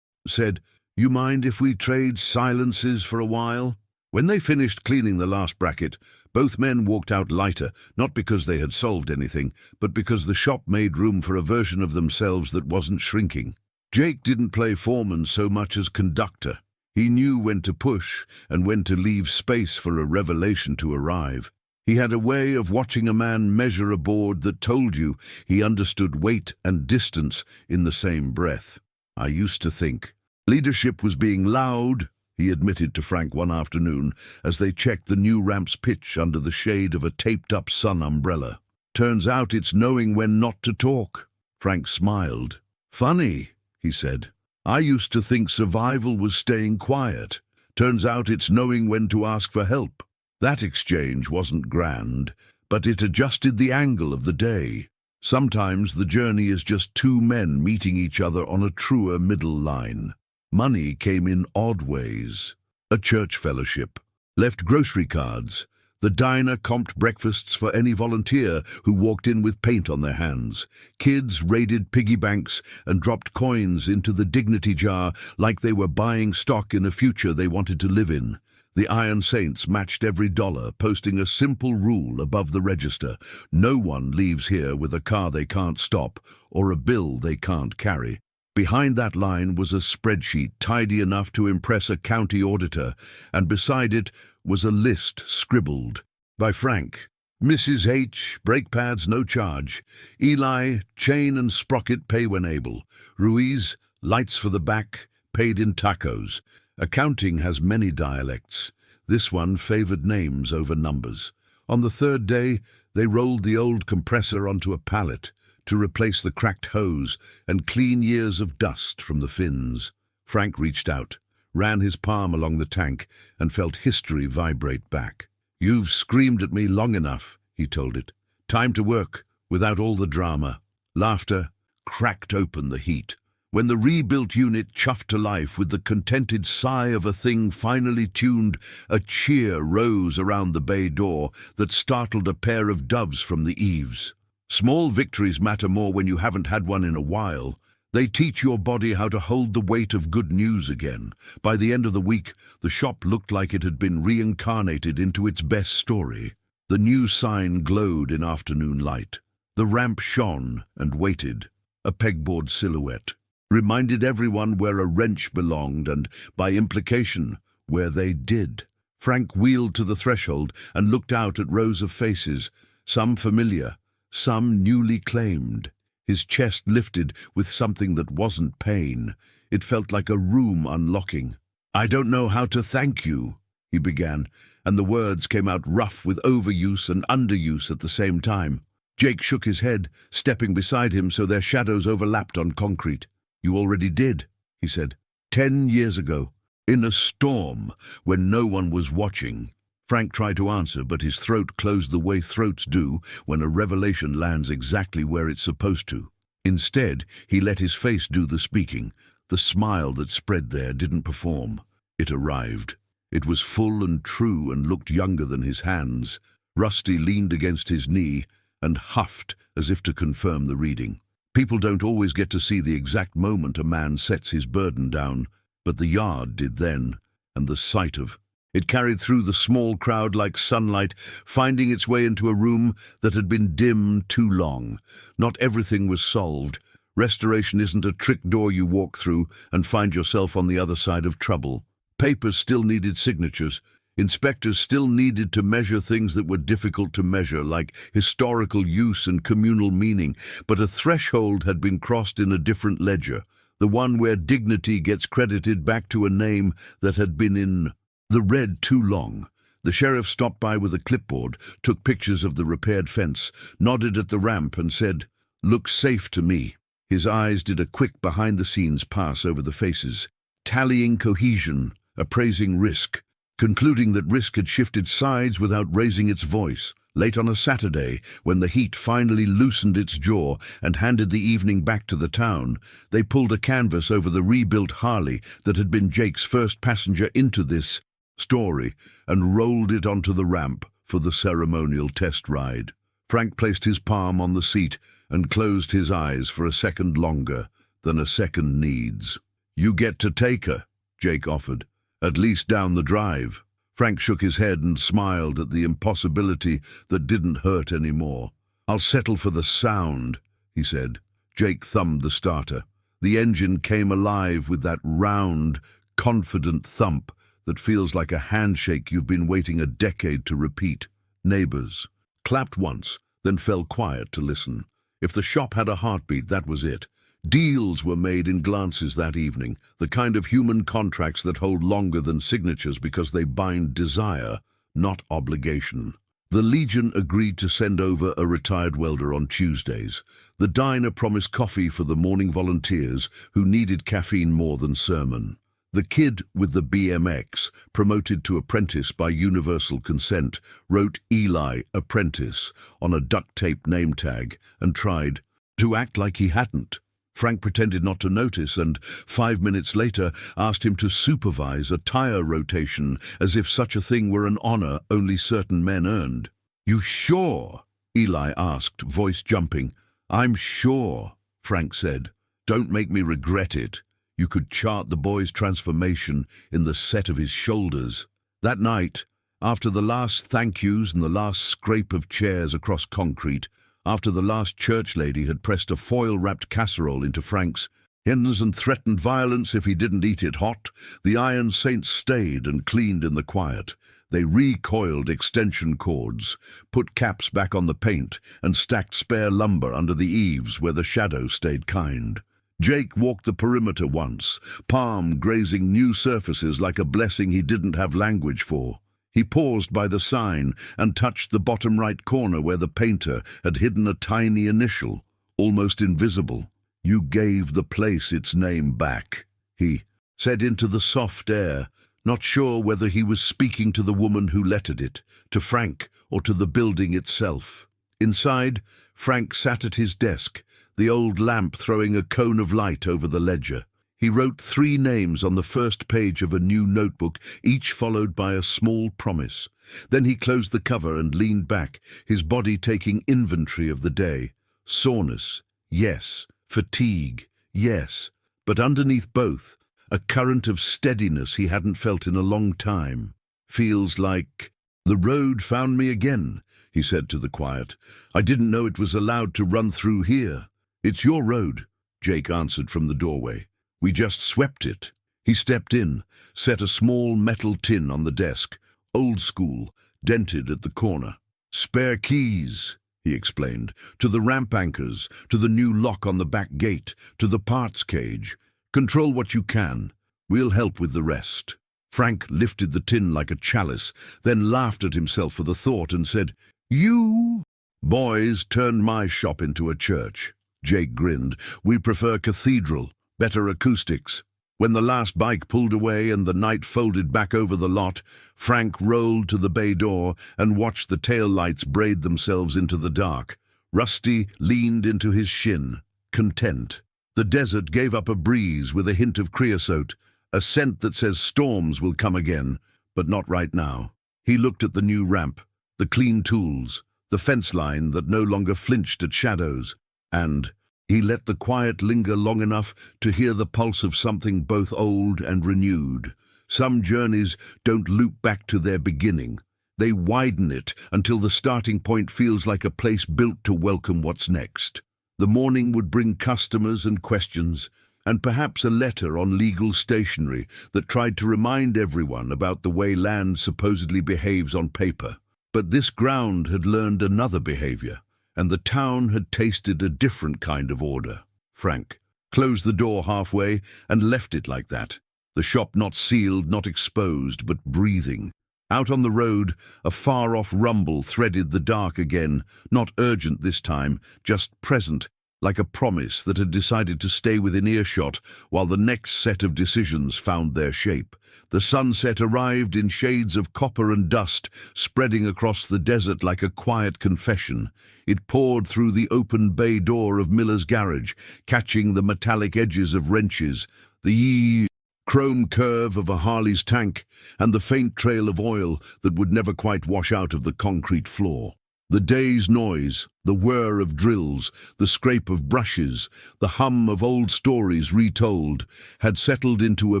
said, "You mind if we trade silences for a while?" When they finished cleaning the last bracket, both men walked out lighter, not because they had solved anything, but because the shop made room for a version of themselves that wasn't shrinking. Jake didn't play foreman so much as conductor. He knew when to push and when to leave space for a revelation to arrive. He had a way of watching a man measure a board that told you he understood weight and distance in the same breath. "I used to think leadership was being loud," he admitted to Frank one afternoon as they checked the new ramp's pitch under the shade of a taped-up sun umbrella. "Turns out it's knowing when not to talk." Frank smiled. "Funny," he said. "I used to think survival was staying quiet. Turns out it's knowing when to ask for help." That exchange wasn't grand, but it adjusted the angle of the day. Sometimes the journey is just two men meeting each other on a truer middle line. Money came in odd ways. A church fellowship, left grocery cards. The diner comped breakfasts for any volunteer who walked in with paint on their hands. Kids raided piggy banks and dropped coins into the dignity jar like they were buying stock in a future they wanted to live in. The Iron Saints matched every dollar, posting a simple rule above the register: no one leaves here with a car they can't stop or a bill they can't carry. Behind that line was a spreadsheet tidy enough to impress a county auditor, and beside it was a list scribbled by Frank. "Mrs. H, brake pads no charge. Eli, chain and sprocket pay when able. Ruiz, lights for the back, paid in tacos." Accounting has many dialects. This one favored names over numbers. On the third day, they rolled the old compressor onto a pallet to replace the cracked hose and clean years of dust from the fins. Frank reached out, ran his palm along the tank, and felt history vibrate back. "You've screamed at me long enough," he told it. "Time to work, without all the drama." Laughter cracked open the heat. When the rebuilt unit chuffed to life with the contented sigh of a thing finally tuned, a cheer rose around the bay door that startled a pair of doves from the eaves. Small victories matter more when you haven't had one in a while. They teach your body how to hold the weight of good news again. By the end of the week, the shop looked like it had been reincarnated into its best story. The new sign glowed in afternoon light. The ramp shone and waited, a pegboard silhouette. Reminded everyone where a wrench belonged and, by implication, where they did. Frank wheeled to the threshold and looked out at rows of faces, some familiar, some newly claimed. His chest lifted with something that wasn't pain. It felt like a room unlocking. "I don't know how to thank you," he began, and the words came out rough with overuse and underuse at the same time. Jake shook his head, stepping beside him so their shadows overlapped on concrete. "You already did," he said. 10 years ago, in a storm, when no one was watching." Frank tried to answer, but his throat closed the way throats do when a revelation lands exactly where it's supposed to. Instead, he let his face do the speaking. The smile that spread there didn't perform. It arrived. It was full and true and looked younger than his hands. Rusty leaned against his knee and huffed as if to confirm the reading. People don't always get to see the exact moment a man sets his burden down, but the yard did then, and the sight of it carried through the small crowd like sunlight, finding its way into a room that had been dim too long. Not everything was solved. Restoration isn't a trick door you walk through and find yourself on the other side of trouble. Papers still needed signatures. Inspectors still needed to measure things that were difficult to measure, like historical use and communal meaning, but a threshold had been crossed in a different ledger, the one where dignity gets credited back to a name that had been in the red too long. The sheriff stopped by with a clipboard, took pictures of the repaired fence, nodded at the ramp and said, "Looks safe to me." His eyes did a quick behind-the-scenes pass over the faces, tallying cohesion, appraising risk, concluding that risk had shifted sides without raising its voice. Late on a Saturday, when the heat finally loosened its jaw and handed the evening back to the town, they pulled a canvas over the rebuilt Harley that had been Jake's first passenger into this story and rolled it onto the ramp for the ceremonial test ride. Frank placed his palm on the seat and closed his eyes for a second longer than a second needs. "You get to take her," Jake offered, "at least down the drive." Frank shook his head and smiled at the impossibility that didn't hurt anymore. "I'll settle for the sound," he said. Jake thumbed the starter. The engine came alive with that round, confident thump that feels like a handshake you've been waiting a decade to repeat. Neighbors clapped once, then fell quiet to listen. If the shop had a heartbeat, that was it. Deals were made in glances that evening, the kind of human contracts that hold longer than signatures because they bind desire, not obligation. The Legion agreed to send over a retired welder on Tuesdays. The diner promised coffee for the morning volunteers who needed caffeine more than sermon. The kid with the BMX, promoted to apprentice by universal consent, wrote Eli Apprentice on a duct-tape name tag and tried to act like he hadn't. Frank pretended not to notice and 5 minutes later asked him to supervise a tire rotation as if such a thing were an honor only certain men earned. "You sure?" Eli asked, voice jumping. "I'm sure," Frank said. "Don't make me regret it." You could chart the boy's transformation in the set of his shoulders. That night, after the last thank yous and the last scrape of chairs across concrete, after the last church lady had pressed a foil-wrapped casserole into Frank's hands and threatened violence if he didn't eat it hot, the Iron Saints stayed and cleaned in the quiet. They recoiled extension cords, put caps back on the paint, and stacked spare lumber under the eaves where the shadow stayed kind. Jake walked the perimeter once, palm grazing new surfaces like a blessing he didn't have language for. He paused by the sign and touched the bottom right corner where the painter had hidden a tiny initial, almost invisible. "You gave the place its name back," he said into the soft air, not sure whether he was speaking to the woman who lettered it, to Frank, or to the building itself. Inside, Frank sat at his desk, the old lamp throwing a cone of light over the ledger. He wrote 3 names on the first page of a new notebook, each followed by a small promise. Then he closed the cover and leaned back, his body taking inventory of the day. Soreness, yes. Fatigue, yes. But underneath both, a current of steadiness he hadn't felt in a long time. "Feels like the road found me again," he said to the quiet. "I didn't know it was allowed to run through here." "It's your road," Jake answered from the doorway. "We just swept it." He stepped in, set a small metal tin on the desk, old school, dented at the corner. "Spare keys," he explained, "to the ramp anchors, to the new lock on the back gate, to the parts cage. Control what you can. We'll help with the rest." Frank lifted the tin like a chalice, then laughed at himself for the thought and said, "You boys turned my shop into a church." Jake grinned. "We prefer cathedral. Better acoustics." When the last bike pulled away and the night folded back over the lot, Frank rolled to the bay door and watched the tail lights braid themselves into the dark. Rusty leaned into his shin, content. The desert gave up a breeze with a hint of creosote, a scent that says storms will come again, but not right now. He looked at the new ramp, the clean tools, the fence line that no longer flinched at shadows, and he let the quiet linger long enough to hear the pulse of something both old and renewed. Some journeys don't loop back to their beginning. They widen it until the starting point feels like a place built to welcome what's next. The morning would bring customers and questions, and perhaps a letter on legal stationery that tried to remind everyone about the way land supposedly behaves on paper. But this ground had learned another behavior, and the town had tasted a different kind of order. Frank closed the door halfway and left it like that, the shop not sealed, not exposed, but breathing. Out on the road, a far-off rumble threaded the dark again, not urgent this time, just present, like a promise that had decided to stay within earshot while the next set of decisions found their shape. The sunset arrived in shades of copper and dust, spreading across the desert like a quiet confession. It poured through the open bay door of Miller's garage, catching the metallic edges of wrenches. The chrome curve of a Harley's tank, and the faint trail of oil that would never quite wash out of the concrete floor. The day's noise, the whir of drills, the scrape of brushes, the hum of old stories retold, had settled into a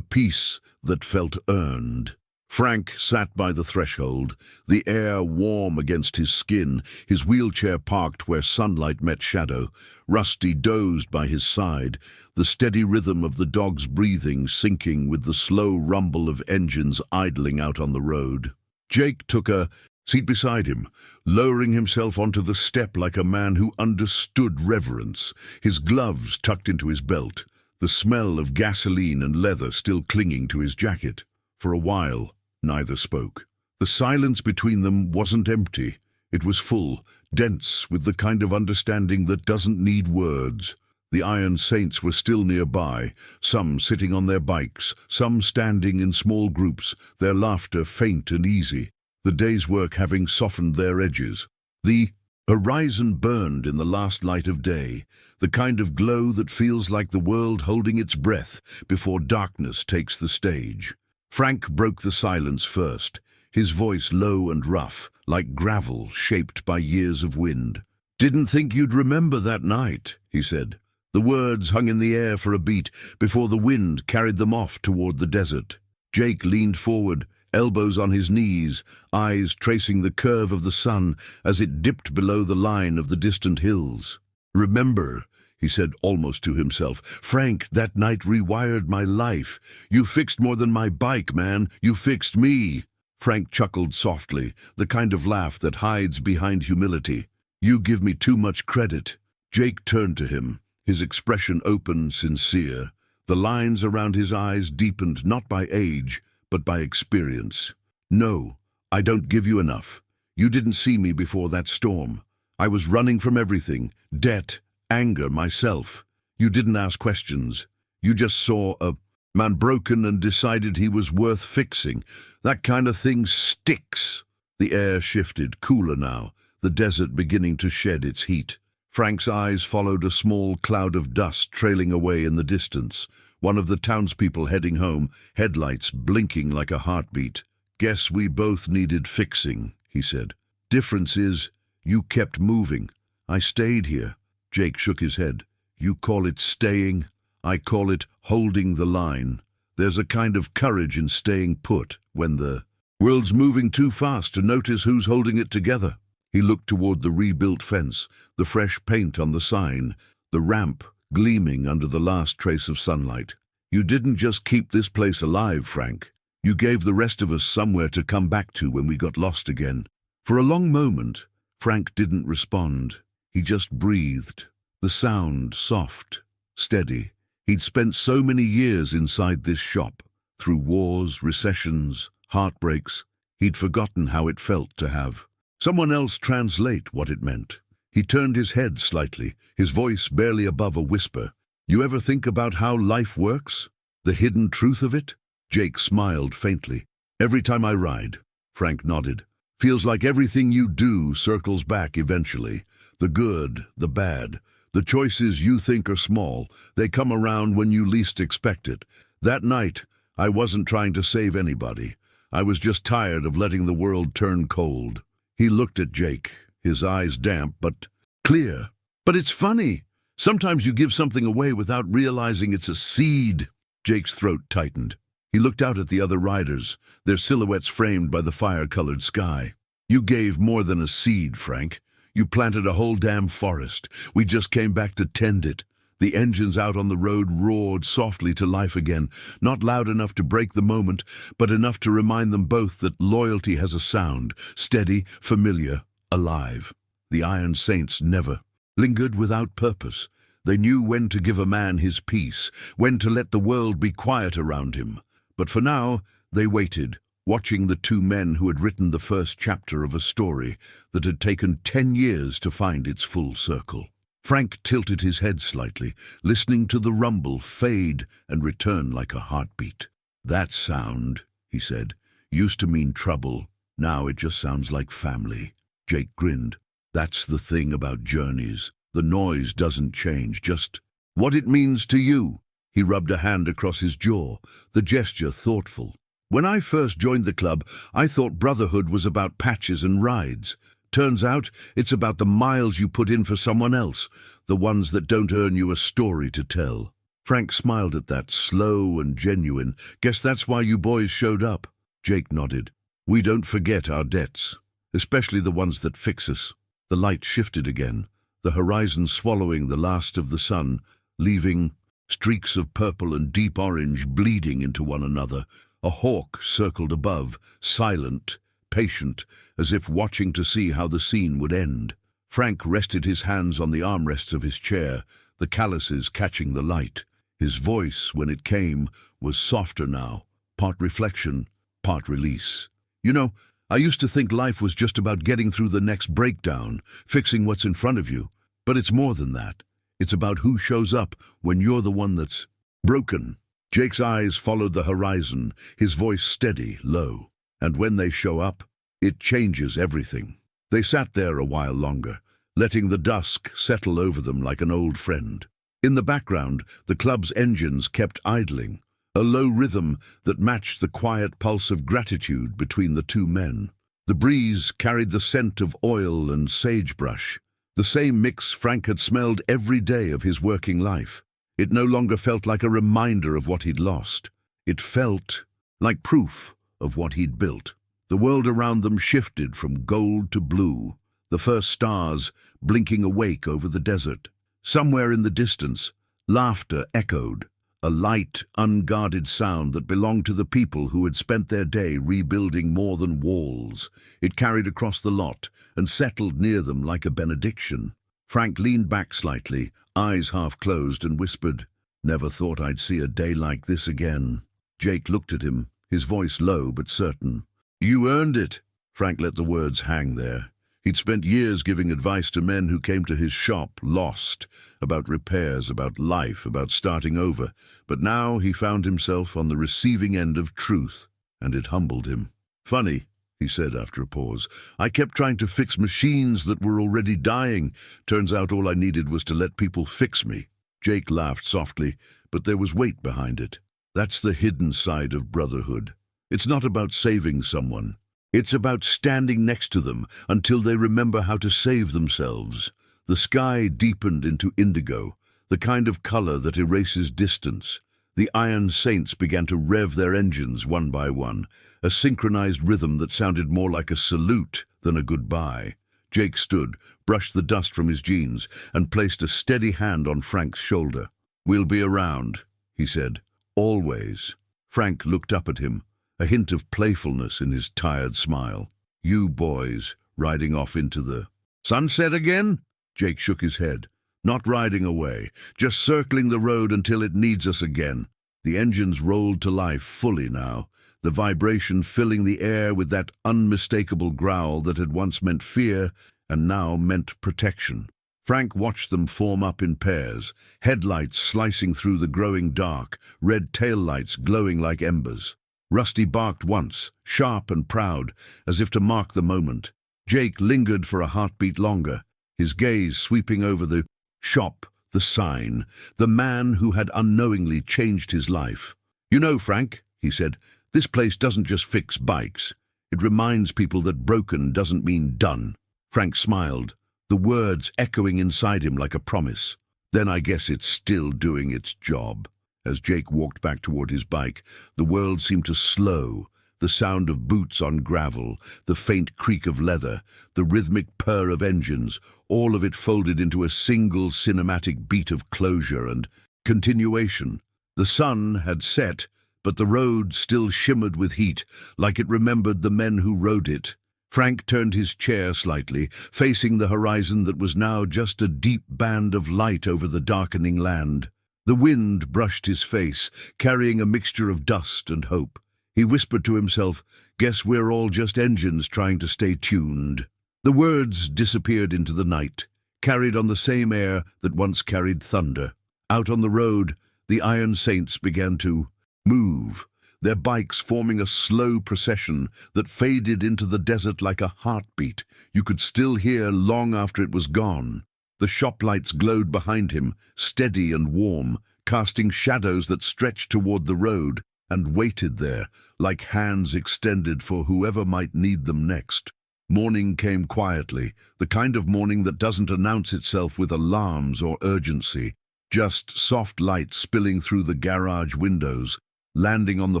peace that felt earned. Frank sat by the threshold, the air warm against his skin, his wheelchair parked where sunlight met shadow. Rusty dozed by his side, the steady rhythm of the dog's breathing syncing with the slow rumble of engines idling out on the road. Jake took a seat beside him, lowering himself onto the step like a man who understood reverence, his gloves tucked into his belt, the smell of gasoline and leather still clinging to his jacket. For a while, neither spoke. The silence between them wasn't empty. It was full, dense with the kind of understanding that doesn't need words. The Iron Saints were still nearby, some sitting on their bikes, some standing in small groups, their laughter faint and easy, the day's work having softened their edges. The horizon burned in the last light of day, the kind of glow that feels like the world holding its breath before darkness takes the stage. Frank broke the silence first, his voice low and rough, like gravel shaped by years of wind. "Didn't think you'd remember that night," he said. The words hung in the air for a beat before the wind carried them off toward the desert. Jake leaned forward, elbows on his knees, eyes tracing the curve of the sun as it dipped below the line of the distant hills. "Remember," he said almost to himself, "Frank, that night rewired my life. You fixed more than my bike, man. You fixed me." Frank chuckled softly, the kind of laugh that hides behind humility. "You give me too much credit." Jake turned to him, his expression open, sincere. The lines around his eyes deepened not by age, but by experience. "No, I don't give you enough. You didn't see me before that storm. I was running from everything, debt, anger, myself. You didn't ask questions. You just saw a man broken and decided he was worth fixing. That kind of thing sticks." The air shifted, cooler now, the desert beginning to shed its heat. Frank's eyes followed a small cloud of dust trailing away in the distance. One of the townspeople heading home, headlights blinking like a heartbeat. "Guess we both needed fixing," he said. "Difference is, you kept moving. I stayed here." Jake shook his head. "You call it staying. I call it holding the line. There's a kind of courage in staying put when the world's moving too fast to notice who's holding it together." He looked toward the rebuilt fence, the fresh paint on the sign, the ramp gleaming under the last trace of sunlight. "You didn't just keep this place alive, Frank. You gave the rest of us somewhere to come back to when we got lost again." For a long moment, Frank didn't respond. He just breathed, the sound soft, steady. He'd spent so many years inside this shop, through wars, recessions, heartbreaks. He'd forgotten how it felt to have someone else translate what it meant. He turned his head slightly, his voice barely above a whisper. "You ever think about how life works? The hidden truth of it?" Jake smiled faintly. "Every time I ride." Frank nodded. "Feels like everything you do circles back eventually. The good, the bad, the choices you think are small, they come around when you least expect it. That night, I wasn't trying to save anybody. I was just tired of letting the world turn cold." He looked at Jake, his eyes damp but clear. "But it's funny. Sometimes you give something away without realizing it's a seed." Jake's throat tightened. He looked out at the other riders, their silhouettes framed by the fire-colored sky. "You gave more than a seed, Frank. You planted a whole damn forest. We just came back to tend it." The engines out on the road roared softly to life again, not loud enough to break the moment, but enough to remind them both that loyalty has a sound, steady, familiar, alive. The Iron Saints never lingered without purpose. They knew when to give a man his peace, when to let the world be quiet around him. But for now, they waited, watching the two men who had written the first chapter of a story that had taken 10 years to find its full circle. Frank tilted his head slightly, listening to the rumble fade and return like a heartbeat. "That sound," he said, "used to mean trouble. Now it just sounds like family." Jake grinned. "That's the thing about journeys. The noise doesn't change, just what it means to you." He rubbed a hand across his jaw, the gesture thoughtful. "When I first joined the club, I thought brotherhood was about patches and rides. Turns out it's about the miles you put in for someone else, the ones that don't earn you a story to tell." Frank smiled at that, slow and genuine. "Guess that's why you boys showed up." Jake nodded. "We don't forget our debts, especially the ones that fix us." The light shifted again, the horizon swallowing the last of the sun, leaving streaks of purple and deep orange bleeding into one another. A hawk circled above, silent, patient, as if watching to see how the scene would end. Frank rested his hands on the armrests of his chair, the calluses catching the light. His voice, when it came, was softer now, part reflection, part release. "You know, I used to think life was just about getting through the next breakdown, fixing what's in front of you. But it's more than that. It's about who shows up when you're the one that's broken." Jake's eyes followed the horizon, his voice steady, low. "And when they show up, it changes everything." They sat there a while longer, letting the dusk settle over them like an old friend. In the background, the club's engines kept idling, a low rhythm that matched the quiet pulse of gratitude between the two men. The breeze carried the scent of oil and sagebrush, the same mix Frank had smelled every day of his working life. It no longer felt like a reminder of what he'd lost. It felt like proof of what he'd built. The world around them shifted from gold to blue, the first stars blinking awake over the desert. Somewhere in the distance, laughter echoed, a light, unguarded sound that belonged to the people who had spent their day rebuilding more than walls. It carried across the lot and settled near them like a benediction. Frank leaned back slightly, eyes half closed, and whispered, "Never thought I'd see a day like this again." Jake looked at him, his voice low but certain. "You earned it." Frank let the words hang there. He'd spent years giving advice to men who came to his shop, lost, about repairs, about life, about starting over. But now he found himself on the receiving end of truth, and it humbled him. "Funny," he said after a pause. "I kept trying to fix machines that were already dying. Turns out all I needed was to let people fix me." Jake laughed softly, but there was weight behind it. "That's the hidden side of brotherhood. It's not about saving someone. It's about standing next to them until they remember how to save themselves." The sky deepened into indigo, the kind of color that erases distance. The iron saints began to rev their engines one by one, a synchronized rhythm that sounded more like a salute than a goodbye. Jake stood, brushed the dust from his jeans, and placed a steady hand on Frank's shoulder. "We'll be around," he said. "Always." Frank looked up at him, a hint of playfulness in his tired smile. "You boys, riding off into the sunset again?" Jake shook his head. "Not riding away, just circling the road until it needs us again." The engines rolled to life fully now, the vibration filling the air with that unmistakable growl that had once meant fear and now meant protection. Frank watched them form up in pairs, headlights slicing through the growing dark, red taillights glowing like embers. Rusty barked once, sharp and proud, as if to mark the moment. Jake lingered for a heartbeat longer, his gaze sweeping over the shop, the sign, the man who had unknowingly changed his life. "You know, Frank," he said, "this place doesn't just fix bikes. It reminds people that broken doesn't mean done." Frank smiled, the words echoing inside him like a promise. "Then I guess it's still doing its job." As Jake walked back toward his bike, the world seemed to slow, the sound of boots on gravel, the faint creak of leather, the rhythmic purr of engines, all of it folded into a single cinematic beat of closure and continuation. The sun had set, but the road still shimmered with heat, like it remembered the men who rode it. Frank turned his chair slightly, facing the horizon that was now just a deep band of light over the darkening land. The wind brushed his face, carrying a mixture of dust and hope. He whispered to himself, "Guess we're all just engines trying to stay tuned." The words disappeared into the night, carried on the same air that once carried thunder. Out on the road, the Iron Saints began to move, their bikes forming a slow procession that faded into the desert like a heartbeat you could still hear long after it was gone. The shop lights glowed behind him, steady and warm, casting shadows that stretched toward the road and waited there, like hands extended for whoever might need them next. Morning came quietly, the kind of morning that doesn't announce itself with alarms or urgency, just soft light spilling through the garage windows, landing on the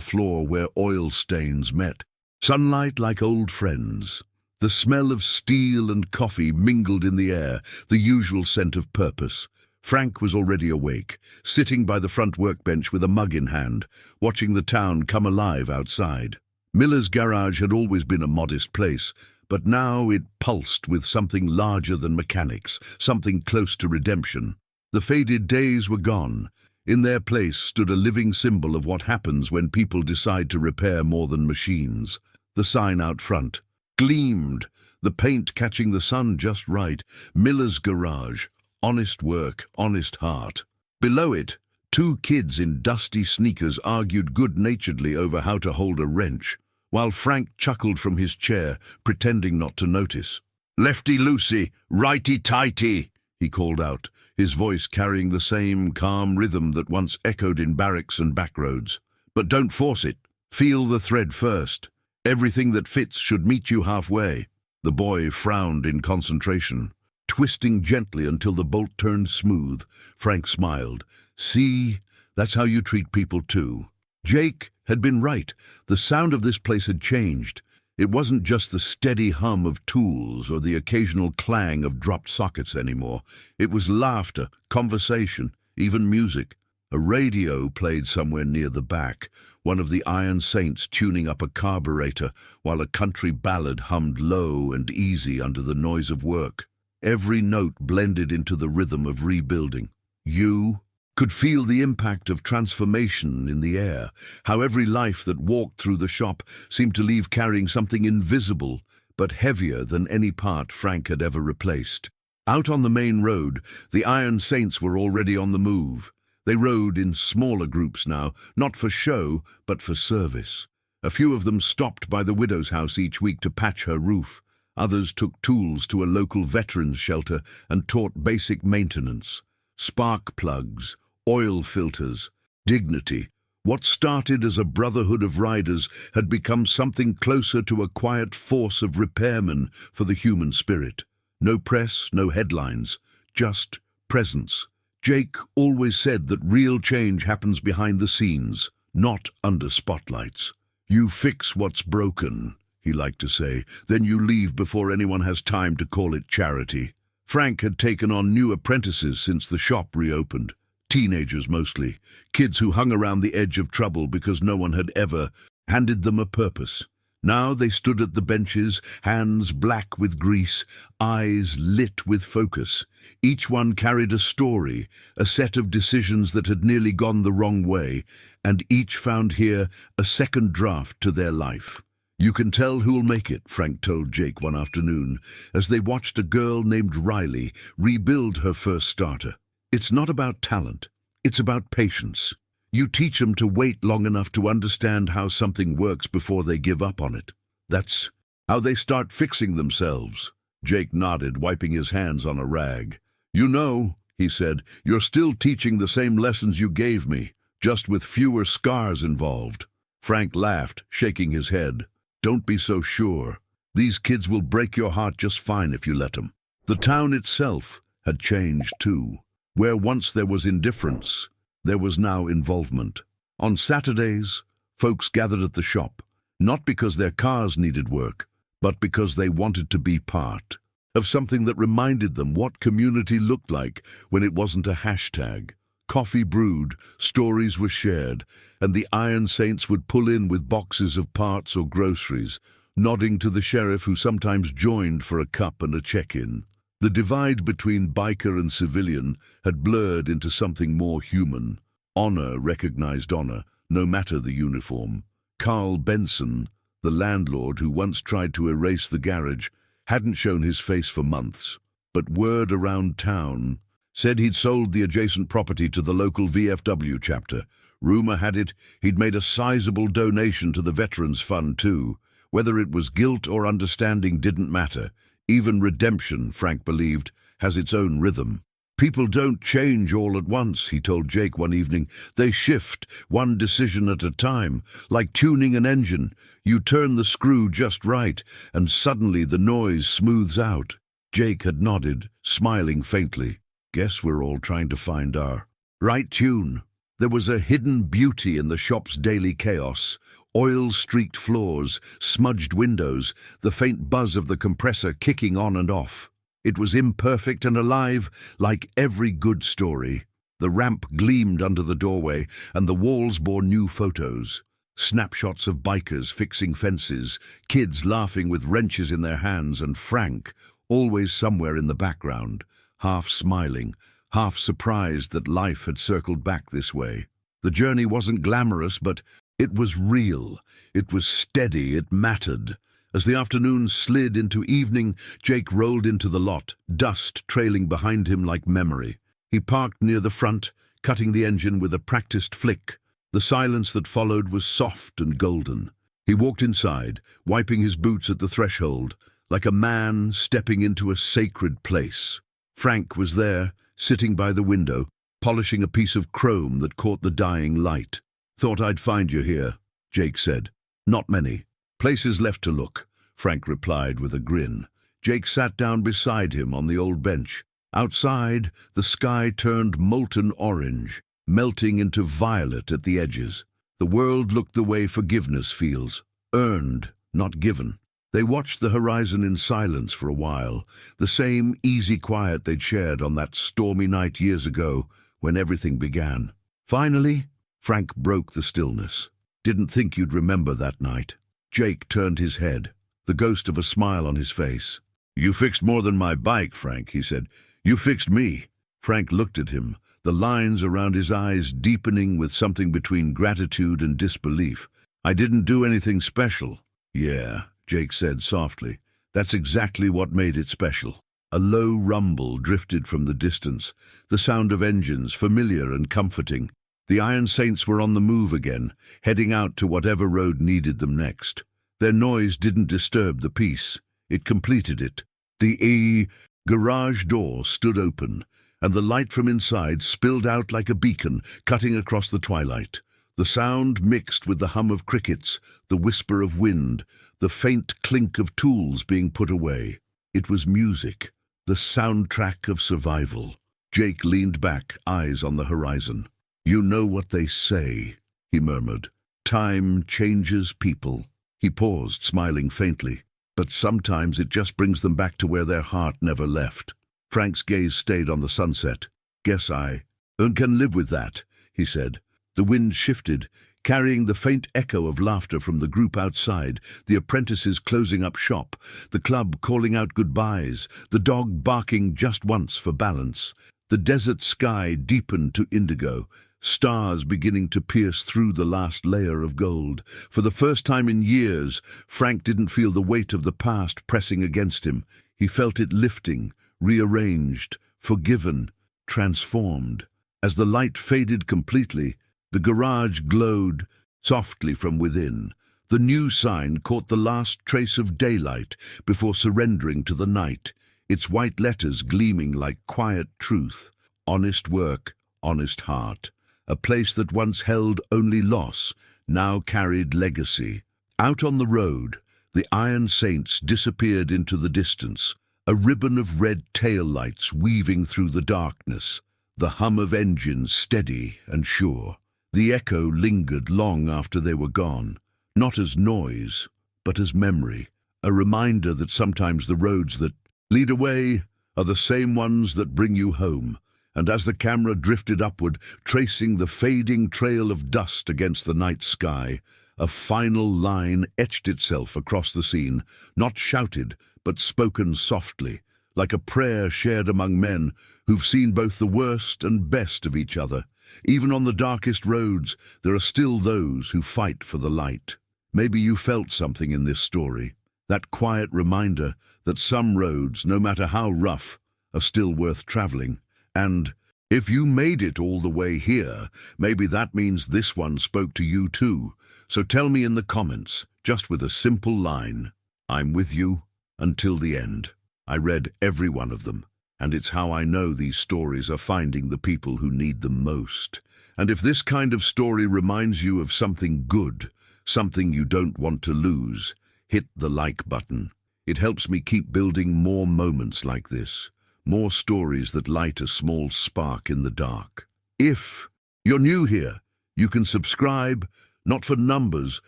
floor where oil stains met. Sunlight like old friends. The smell of steel and coffee mingled in the air, the usual scent of purpose. Frank was already awake, sitting by the front workbench with a mug in hand, watching the town come alive outside. Miller's garage had always been a modest place, but now it pulsed with something larger than mechanics, something close to redemption. The faded days were gone. In their place stood a living symbol of what happens when people decide to repair more than machines. The sign out front gleamed, the paint catching the sun just right. Miller's garage. Honest work, honest heart. Below it, two kids in dusty sneakers argued good-naturedly over how to hold a wrench, while Frank chuckled from his chair, pretending not to notice. "Lefty-loosey, righty-tighty," he called out, his voice carrying the same calm rhythm that once echoed in barracks and backroads. "But don't force it. Feel the thread first. Everything that fits should meet you halfway." The boy frowned in concentration. Twisting gently until the bolt turned smooth, Frank smiled. "See, that's how you treat people too." Jake had been right. The sound of this place had changed. It wasn't just the steady hum of tools or the occasional clang of dropped sockets anymore. It was laughter, conversation, even music. A radio played somewhere near the back, one of the Iron Saints tuning up a carburetor while a country ballad hummed low and easy under the noise of work. Every note blended into the rhythm of rebuilding. You could feel the impact of transformation in the air, how every life that walked through the shop seemed to leave carrying something invisible, but heavier than any part Frank had ever replaced. Out on the main road, the Iron Saints were already on the move. They rode in smaller groups now, not for show, but for service. A few of them stopped by the widow's house each week to patch her roof. Others took tools to a local veterans shelter and taught basic maintenance. Spark plugs, oil filters, dignity. What started as a brotherhood of riders had become something closer to a quiet force of repairmen for the human spirit. No press, no headlines, just presence. Jake always said that real change happens behind the scenes, not under spotlights. "You fix what's broken," he liked to say, "then you leave before anyone has time to call it charity." Frank had taken on new apprentices since the shop reopened. Teenagers mostly, kids who hung around the edge of trouble because no one had ever handed them a purpose. Now they stood at the benches, hands black with grease, eyes lit with focus. Each one carried a story, a set of decisions that had nearly gone the wrong way, and each found here a second draft to their life. "You can tell who'll make it," Frank told Jake one afternoon, as they watched a girl named Riley rebuild her first starter. "It's not about talent, it's about patience. You teach them to wait long enough to understand how something works before they give up on it. That's how they start fixing themselves." Jake nodded, wiping his hands on a rag. "You know," he said, "you're still teaching the same lessons you gave me, just with fewer scars involved." Frank laughed, shaking his head. "Don't be so sure. These kids will break your heart just fine if you let them." The town itself had changed too. Where once there was indifference, there was now involvement. On Saturdays, folks gathered at the shop, not because their cars needed work, but because they wanted to be part of something that reminded them what community looked like when it wasn't a hashtag. Coffee brewed, stories were shared, and the Iron Saints would pull in with boxes of parts or groceries, nodding to the sheriff who sometimes joined for a cup and a check-in. The divide between biker and civilian had blurred into something more human. Honor recognized honor, no matter the uniform. Carl Benson, the landlord who once tried to erase the garage, hadn't shown his face for months. But word around town said he'd sold the adjacent property to the local VFW chapter. Rumor had it he'd made a sizable donation to the Veterans Fund too. Whether it was guilt or understanding didn't matter. Even redemption, Frank believed, has its own rhythm. People don't change all at once, he told Jake one evening. They shift, one decision at a time, like tuning an engine. You turn the screw just right, and suddenly the noise smooths out. Jake had nodded, smiling faintly. Guess we're all trying to find our right tune. There was a hidden beauty in the shop's daily chaos. Oil-streaked floors, smudged windows, the faint buzz of the compressor kicking on and off. It was imperfect and alive, like every good story. The ramp gleamed under the doorway, and the walls bore new photos. Snapshots of bikers fixing fences, kids laughing with wrenches in their hands, and Frank, always somewhere in the background, half smiling, half surprised that life had circled back this way. The journey wasn't glamorous, but it was real. It was steady. It mattered. As the afternoon slid into evening, Jake rolled into the lot, dust trailing behind him like memory. He parked near the front, cutting the engine with a practiced flick. The silence that followed was soft and golden. He walked inside, wiping his boots at the threshold, like a man stepping into a sacred place. Frank was there, sitting by the window, polishing a piece of chrome that caught the dying light. "Thought I'd find you here," Jake said. "Not many. Places left to look," Frank replied with a grin. Jake sat down beside him on the old bench. Outside, the sky turned molten orange, melting into violet at the edges. The world looked the way forgiveness feels, earned, not given. They watched the horizon in silence for a while, the same easy quiet they'd shared on that stormy night years ago when everything began. Finally, Frank broke the stillness. "Didn't think you'd remember that night." Jake turned his head, the ghost of a smile on his face. "You fixed more than my bike, Frank," he said. "You fixed me." Frank looked at him, the lines around his eyes deepening with something between gratitude and disbelief. "I didn't do anything special." "Yeah," Jake said softly. "That's exactly what made it special." A low rumble drifted from the distance, the sound of engines, familiar and comforting. The Iron Saints were on the move again, heading out to whatever road needed them next. Their noise didn't disturb the peace. It completed it. The garage door stood open, and the light from inside spilled out like a beacon, cutting across the twilight. The sound mixed with the hum of crickets, the whisper of wind, the faint clink of tools being put away. It was music, the soundtrack of survival. Jake leaned back, eyes on the horizon. "You know what they say," he murmured. "Time changes people." He paused, smiling faintly. "But sometimes it just brings them back to where their heart never left." Frank's gaze stayed on the sunset. "Guess I can live with that," he said. The wind shifted, carrying the faint echo of laughter from the group outside, the apprentices closing up shop, the club calling out goodbyes, the dog barking just once for balance. The desert sky deepened to indigo, stars beginning to pierce through the last layer of gold. For the first time in years, Frank didn't feel the weight of the past pressing against him. He felt it lifting, rearranged, forgiven, transformed. As the light faded completely, the garage glowed softly from within. The new sign caught the last trace of daylight before surrendering to the night, its white letters gleaming like quiet truth. Honest work, honest heart. A place that once held only loss, now carried legacy. Out on the road, the Iron Saints disappeared into the distance, a ribbon of red tail-lights weaving through the darkness, the hum of engines steady and sure. The echo lingered long after they were gone, not as noise, but as memory, a reminder that sometimes the roads that lead away are the same ones that bring you home. And as the camera drifted upward, tracing the fading trail of dust against the night sky, a final line etched itself across the scene, not shouted, but spoken softly, like a prayer shared among men who've seen both the worst and best of each other. Even on the darkest roads, there are still those who fight for the light. Maybe you felt something in this story, that quiet reminder that some roads, no matter how rough, are still worth traveling. And if you made it all the way here, maybe that means this one spoke to you too. So tell me in the comments, just with a simple line, "I'm with you until the end." I read every one of them, And it's how I know these stories are finding the people who need them most. And if this kind of story reminds you of something good, something you don't want to lose, hit the like button. It helps me keep building more moments like this, more stories that light a small spark in the dark. If you're new here, you can subscribe, not for numbers,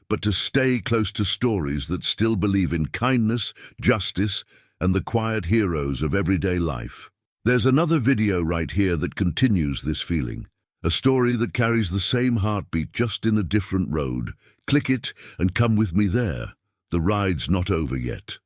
but to stay close to stories that still believe in kindness, justice, and the quiet heroes of everyday life. There's another video right here that continues this feeling. A story that carries the same heartbeat, just in a different road. Click it and come with me there. The ride's not over yet.